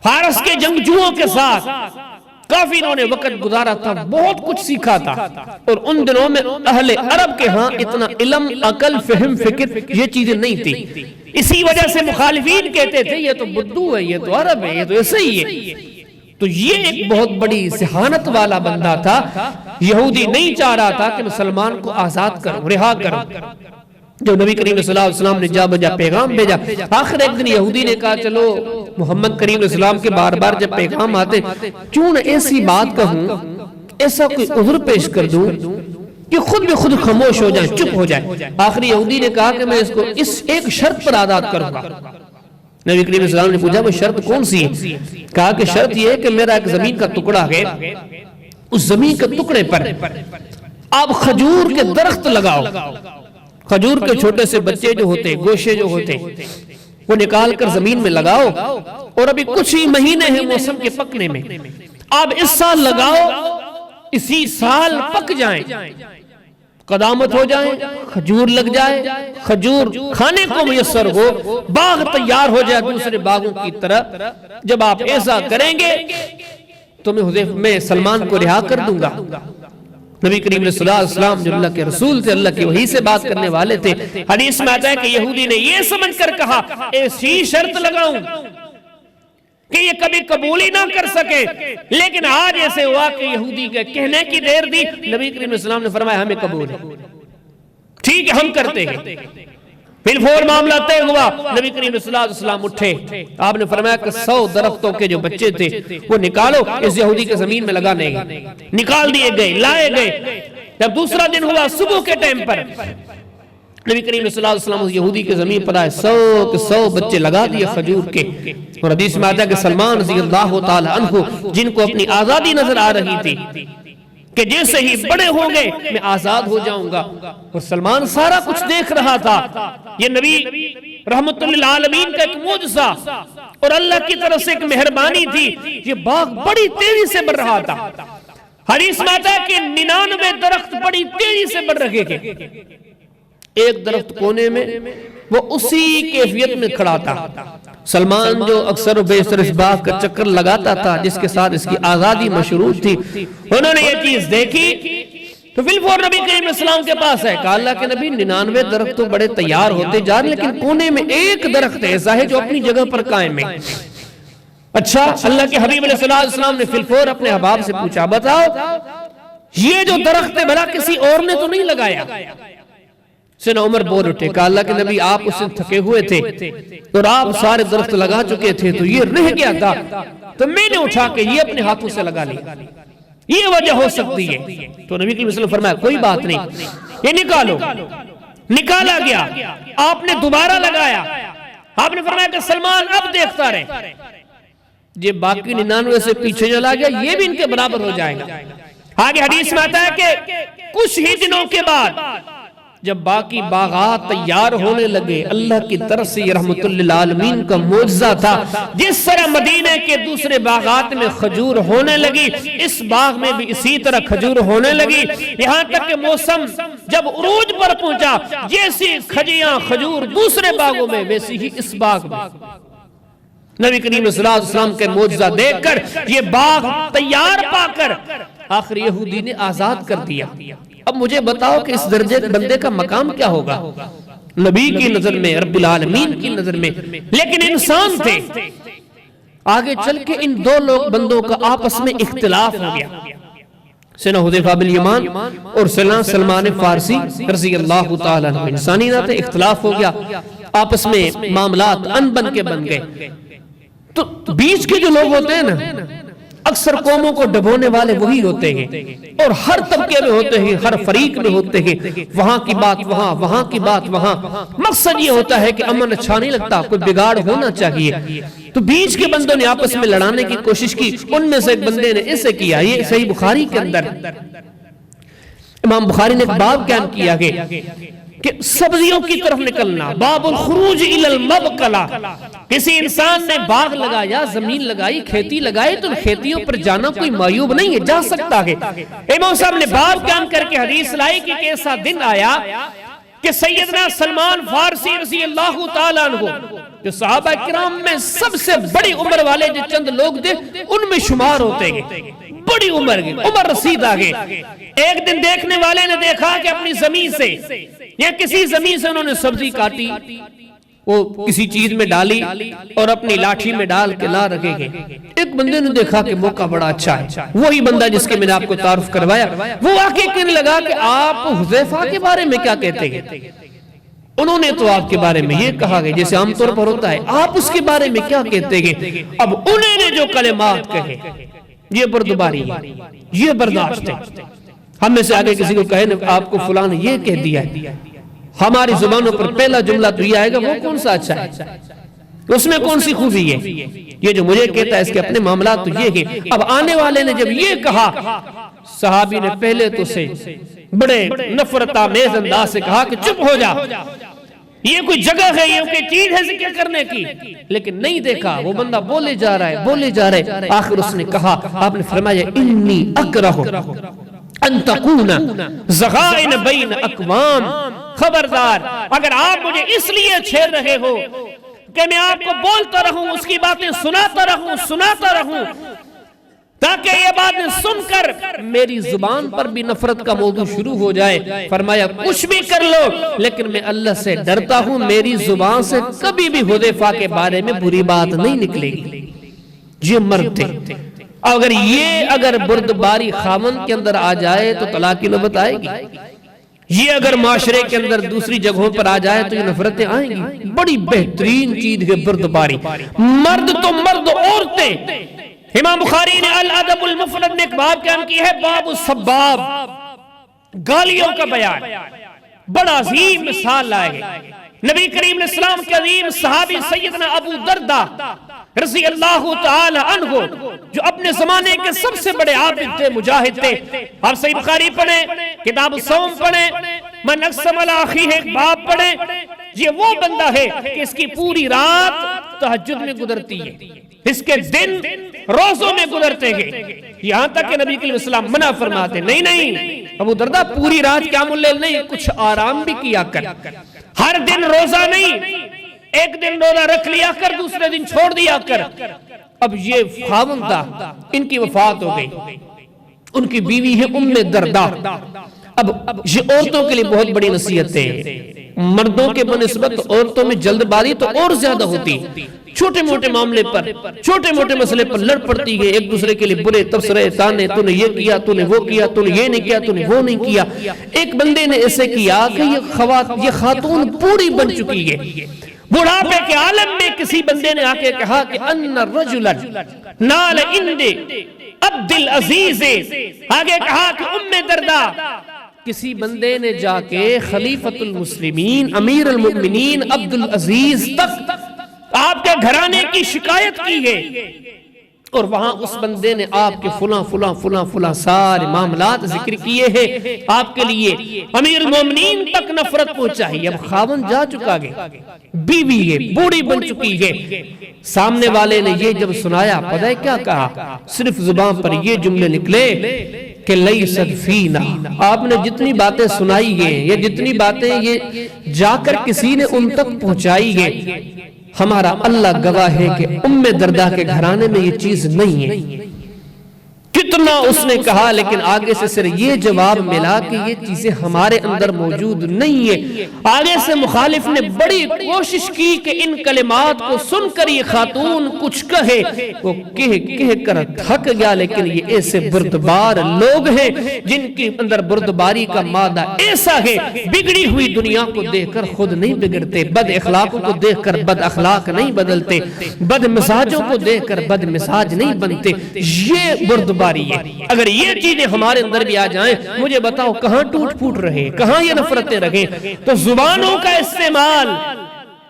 فارس کے جنگجوؤں کے ساتھ کافی انہوں نے وقت گزارا تھا، بہت کچھ سیکھا تھا، اور ان دنوں میں اہل عرب کے ہاں اتنا علم، عقل، فہم، فکر یہ چیزیں نہیں تھی۔ اسی وجہ سے مخالفین کہتے تھے یہ تو بدو ہے، یہ تو عرب ہے، یہ تو ایسے ہی ہے۔ تو یہ ایک بہت بڑی ذہانت والا بندہ تھا۔ یہودی نہیں چاہ رہا تھا کہ مسلمان کو آزاد کرو، رہا کرو۔ جو نبی کریم صلی اللہ علیہ وسلم نے جا بجا پیغام بھیجا، آخر ایک دن یہودی نے کہا چلو محمد کریم علیہ السلام کے بار بار جب پیغام آتے، کیوں نہ ایسی بات کہوں، ایسا کوئی عذر پیش کر دوں کہ خود بھی خود خاموش ہو جائے، چپ ہو جائے۔ آخری یہودی نے کہا کہ میں اس کو اس ایک شرط پر آزاد کروں گا۔ نبی کریم صلی اللہ علیہ وسلم نے پوچھا وہ شرط کون سی ہے؟ کہا کہ شرط یہ ہے کہ میرا ایک زمین کا ٹکڑا ہے، اس زمین کے ٹکڑے پر آپ کھجور کے درخت لگاؤ، کھجور کے چھوٹے سے بچے جو ہوتے، گوشے جو ہوتے، وہ نکال کر زمین میں لگاؤ، اور ابھی کچھ ہی مہینے ہیں موسم کے پکنے میں، آپ اس سال لگاؤ، اسی سال پک جائیں، قدامت ہو جائیں، کھجور لگ جائے، کھجور کھانے کو میسر ہو، باغ تیار ہو جائے دوسرے باغوں کی طرح۔ جب آپ ایسا کریں گے تو میں سلمان کو رہا کر دوں گا۔ نبی کریم صلی اللہ علیہ وسلم جو اللہ کے رسول تھے، اللہ کی وحی سے بات کرنے والے تھے، حدیث میں آتا ہے کہ یہودی نے یہ سمجھ کر کہا ایسی شرط لگاؤں کہ یہ کبھی قبول ہی نہ کر سکے، لیکن آج ایسے ہوا کہ یہودی کے کہنے کی دیر دی، نبی کریم صلی اللہ علیہ وسلم نے فرمایا ہمیں قبول ہے، ٹھیک ہے ہم کرتے ہیں۔ پھر فور معاملہ طے ہوا، نبی کریم صلی اللہ علیہ وسلم اٹھے، آپ نے فرمایا کہ 100 درختوں کے جو بچے تھے وہ نکالو، اس یہودی کے زمین میں لگانے گے، نکال دیے گئے، لائے گئے۔ جب دوسرا دن ہوا صبح کے ٹائم پر نبی کریم صلی اللہ علیہ وسلم اس یہودی کے زمین پر آئے، 100 کے 100 بچے لگا دیے کھجور کے، اور حدیث میں آتا ہے کہ سلمان رضی اللہ تعالی عنہ جن کو اپنی آزادی نظر آ رہی تھی کہ جیسے ہی بڑے ہوں گے میں آزاد ہو جاؤں گا، اور سلمان سارا کچھ دیکھ رہا تھا، یہ نبی رحمت للعالمین کا ایک معجزہ اور اللہ کی طرف سے ایک مہربانی تھی، یہ باغ بڑی تیزی سے بڑھ رہا تھا۔ حدیث میں آتا ہے کہ 99 درخت بڑی تیزی سے بڑھ رہے تھے، ایک درخت کونے میں وہ اسی کیفیت میں کھڑا تھا۔ سلمان جو اکثر و بیشتر اس باغ کا چکر لگاتا تھا، جس کے ساتھ اس کی آزادی مشروط تھی، انہوں نے یہ چیز دیکھی تو بالفور نبی کریم علیہ السلام کے پاس ہے، کہا اللہ کے نبی 99 درخت تو بڑے تیار ہوتے جا رہے، لیکن کونے میں ایک درخت ایسا ہے جو اپنی جگہ پر قائم ہے۔ اچھا، اللہ کے حبیب علیہ السلام نے بالفور اپنے احباب سے پوچھا، بتاؤ یہ جو درخت ہے بھلا کسی اور نے تو نہیں لگایا؟ سیدنا عمر بول اٹھے، کہا اللہ کے نبی آپ اس سے تھکے ہوئے تھے اور آپ سارے درخت لگا چکے تھے تو یہ رہ گیا تھا، تو میں نے اٹھا کے یہ اپنے ہاتھوں سے لگا لی، یہ وجہ ہو سکتی ہے۔ تو نبی کریم صلی اللہ علیہ وسلم فرمایا کوئی بات نہیں، یہ نکالو۔ نکالا گیا، آپ نے دوبارہ لگایا، آپ نے فرمایا کہ سلمان اب دیکھتا رہے، یہ باقی 99 سے پیچھے چلا گیا، یہ بھی ان کے برابر ہو جائے گا۔ آگے حدیث میں آتا ہے کہ کچھ ہی دنوں کے بعد جب باقی باغات تیار ہونے لگے، اللہ کی طرف سے یہ رحمت للعالمین کا معجزہ تھا، جس طرح مدینہ کے دوسرے باغات میں کھجور ہونے لگی، اس باغ میں بھی اسی طرح کھجور ہونے لگی، یہاں تک کہ موسم جب عروج پر پہنچا، جیسی کھجیاں کھجور دوسرے باغوں میں ویسی ہی اس باغ میں۔ نبی کریم صلی اللہ علیہ وسلم کے معجزہ دیکھ کر یہ باغ تیار پا کر آخر یہودی نے آزاد کر دیا۔ اب مجھے بتاؤ کہ اس درجے بندے کا مقام کیا ہوگا نبی کی نظر میں، رب العالمین کی نظر میں، لیکن انسان تھے۔ آگے چل کے ان دو لوگ بندوں کا آپس میں اختلاف ہو گیا، سیدنا حذیفہ بن یمان اور سیدنا سلمان فارسی رضی اللہ تعالیٰ عنہ، انسانی نہ تھے، اختلاف ہو گیا، آپس میں معاملات ان بن کے بن گئے۔ تو بیچ کے جو لوگ ہوتے ہیں نا، اکثر قوموں کو ڈبونے والے وہی ہوتے ہیں، اور ہر طبقے میں ہوتے ہیں، ہر فریق میں ہوتے ہیں، وہاں کی بات وہاں، وہاں کی بات وہاں۔ مقصد یہ ہوتا ہے کہ امن اچھا نہیں لگتا، کوئی بگاڑ ہونا چاہیے۔ تو بیچ کے بندوں نے آپس میں لڑانے کی کوشش کی، ان میں سے ایک بندے نے اسے کیا۔ یہ صحیح بخاری کے اندر امام بخاری نے ایک باب قائم کیا کہ سبزیوں کی طرف نکلنا، باب الخروج الی المبقلہ۔ کسی انسان نے باغ لگایا، زمین لگائی، کھیتی لگائی، تو کھیتیوں پر جانا کوئی معیوب نہیں ہے، جا سکتا ہے۔ امام صاحب نے باب قائم کر کے حدیث لائی کہ ایسا دن آیا کہ سیدنا سلمان فارسی رضی اللہ تعالیٰ عنہ جو صحابہ کرام میں سب سے بڑی عمر والے جو چند لوگ تھے ان میں شمار ہوتے گئے، بڑی عمر گئے، عمر رسید آگئے۔ ایک دن دیکھنے والے نے دیکھا کہ اپنی زمین سے یا کسی زمین سے انہوں نے سبزی کاٹی، وہ کسی چیز میں ڈالی اور اپنی لاٹھی میں ڈال کے لا رکھے گئے۔ ایک بندے نے دیکھا کہ موقع بڑا اچھا ہے، وہی بندہ جس کے میں نے آپ کو تعارف کروایا، وہ واقعی کہنے لگا کہ آپ حذیفہ کے بارے میں کیا کہتے ہیں؟ انہوں نے تو آپ کے بارے میں یہ کہا گیا جیسے عام طور پر ہوتا ہے، آپ اس کے بارے میں کیا کہتے ہیں؟ اب انہیں نے جو کلمات کہے، یہ بردباری ہے، یہ برداشت ہے۔ ہم میں سے آگے کسی کو کہے آپ کو فلاں نے یہ کہہ دیا ہے، ہماری زبانوں پر پہلا جملہ تو یہ آئے گا وہ کون سا اچھا ہے، اس میں کون سی خوبی ہے؟ یہ جو مجھے کہتا ہے اس کے اپنے معاملات تو یہ ہے۔ اب آنے والے نے جب یہ کہا، صحابی نے پہلے تو سے بڑے نفرت آمیز انداز سے کہا کہ چپ ہو جا، یہ کوئی جگہ ہے، یہ کوئی چیز ہے ذکر کرنے کی، لیکن نہیں دیکھا وہ بندہ بولے جا رہا ہے، بولے جا رہا ہے۔ آخر اس نے کہا، آپ نے فرمایا انی اکرہ ان تکون زغائن بین اقوام، خبردار اگر آپ مجھے اس لیے چھیڑ رہے ہو کہ میں آپ کو بولتا رہوں، اس کی باتیں سناتا رہوں تاکہ یہ باتیں سن کر میری زبان پر بھی نفرت کا موضوع شروع ہو جائے، فرمایا کچھ بھی کر لو لیکن میں اللہ سے ڈرتا ہوں، میری زبان سے کبھی بھی حذیفہ کے بارے میں بری بات نہیں نکلے گی۔ یہ مرد تھے. اگر بردباری خاوند کے اندر آ جائے تو طلاق کی نوبت آئے گی. یہ اگر معاشرے کے اندر دوسری جگہوں پر آ جائے تو یہ نفرتیں آئیں گی. بڑی بہترین چیز ہے بردباری. مرد تو مرد، عورتیں. امام بخاری نے الادب المفرد میں ایک باب قائم کی ہے، باب السباب، گالیوں کا بیان. بڑا عظیم مثال لائے نبی کریم علیہ السلام کے عظیم صحابی سیدنا ابو دردہ رضی اللہ تعالی عنہ، جو اپنے زمانے کے سب سے بڑے عابد تھے، مجاہد تھے. آپ صحیح بخاری پڑھیں، کتاب الصوم پڑھیں، من اقسم علی اخیہ ایک باب پڑھیں. یہ وہ بندہ ہے کہ اس کی پوری رات تہجد میں گزرتی ہے، اس کے دن روزوں میں گزرتے ہیں. یہاں تک کہ نبی علیہ السلام منع فرماتے، نہیں ابو دردہ پوری رات قیام اللیل نہیں، کچھ آرام بھی کیا کر. ہر دن روزہ نہیں، ایک دن روزہ رکھ لیا کر، دوسرے دن چھوڑ دیا کر. اب یہ خاوند تھا، ان کی وفات ہو گئی. ان کی بیوی ہے ام دردہ. اب یہ عورتوں کے لیے بہت بڑی نصیحت ہے. مردوں کے بنسبت عورتوں میں جلد بازی تو اور زیادہ ہوتی. چھوٹے موٹے معاملے پر، چھوٹے موٹے مسئلے پر لڑ پڑتی ہے، ایک دوسرے کے لیے برے تبصرے تانے، تو نے یہ کیا، تو نے وہ کیا، تو نے یہ نہیں کیا، تو نے وہ نہیں کیا. ایک بندے نے ایسے کیا کہ یہ خاتون پوری بن چکی ہے. بڑھاپے کے عالم میں کسی بندے نے آ کے کہا کہ ان الرجل نال عند عبد العزیز. آگے کہا کہ ام دردہ، کسی بندے نے جا کے خلیفۃ المسلمین امیر المؤمنین عبد العزیز تک آپ کے گھرانے کی شکایت کی ہے، اور وہاں اس بندے نے آپ کے فلاں سارے معاملات ذکر کیے ہیں. آپ کے لیے امیر المومنین تک نفرت پہنچائی. اب خاوند جا چکا ہے، بیوی ہے، بوڑھی بن چکی ہے. سامنے والے نے یہ جب سنایا، پتہ ہے کیا کہا؟ صرف زبان پر یہ جملے نکلے کہ لیست فینا. آپ نے جتنی باتیں سنائی ہیں، یا جتنی باتیں یہ جا کر کسی نے ان تک پہنچائی ہے، ہمارا اللہ گواہ ہے کہ ام دردہ کے گھرانے میں یہ چیز نہیں ہے. کتنا اس نے کہا، لیکن آگے سے صرف یہ جواب ملا کہ یہ چیزیں ہمارے اندر موجود نہیں ہے. آگے سے مخالف نے بڑی کوشش کی کہ ان کلمات کو سن کر یہ خاتون کچھ کہے. وہ کہہ کر تھک گیا. لیکن یہ ایسے بردبار لوگ ہیں جن کے اندر بردباری کا مادہ ایسا ہے، بگڑی ہوئی دنیا کو دیکھ کر خود نہیں بگڑتے، بد اخلاقوں کو دیکھ کر بد اخلاق نہیں بدلتے، بد مزاجوں کو دیکھ کر بد مزاج نہیں بنتے. یہ بردباری ہے. اگر یہ چیزیں ہمارے اندر بھی آ جائیں، مجھے بتاؤ کہاں ٹوٹ پھوٹ رہے، کہاں یہ نفرتیں رہیں. تو زبانوں کا استعمال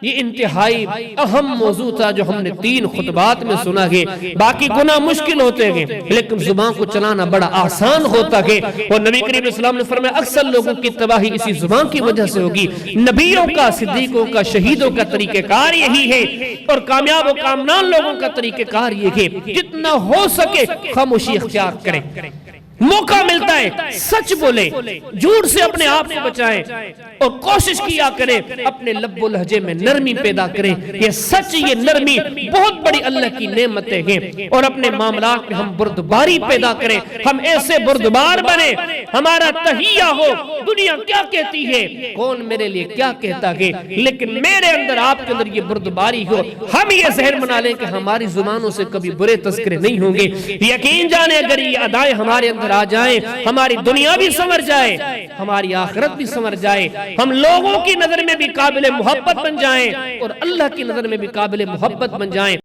یہ انتہائی اہم موضوع تھا جو ہم نے 3 خطبات میں سنا ہے. باقی گناہ مشکل ہوتے ہیں، لیکن زبان کو چلانا بڑا آسان ہوتا ہے. اور نبی کریم علیہ السلام نے فرمایا اکثر لوگوں کی تباہی اسی زبان کی وجہ سے ہوگی. نبیوں کا، صدیقوں کا، شہیدوں کا طریقہ کار یہی ہے، اور کامیاب و کامنان لوگوں کا طریقہ کار یہ ہے جتنا ہو سکے خاموشی اختیار کریں. موقع ملتا ہے سچ بولے، جھوٹ سے اپنے آپ کو بچائیں، اور کوشش کیا کریں اپنے لب و لہجے میں نرمی پیدا کریں. یہ سچ، یہ نرمی بہت بڑی اللہ کی نعمتیں ہیں. اور اپنے معاملات میں ہم بردباری پیدا کریں، ہم ایسے بردبار بنے، ہمارا تہیہ ہو دنیا کیا کہتی ہے، کون میرے لیے کیا کہتا ہے، لیکن میرے اندر، آپ کے اندر یہ بردباری ہو. ہم یہ ذہن بنا لیں کہ ہماری زبانوں سے کبھی برے تذکرے نہیں ہوں گے. یقین جانے اگر یہ ادائیں ہمارے اندر آ جائیں، ہماری دنیا بھی سنور جائے، ہماری آخرت بھی سنور جائے، ہم لوگوں کی نظر میں بھی قابل محبت بن جائیں، اور اللہ کی نظر میں بھی قابل محبت بن جائیں.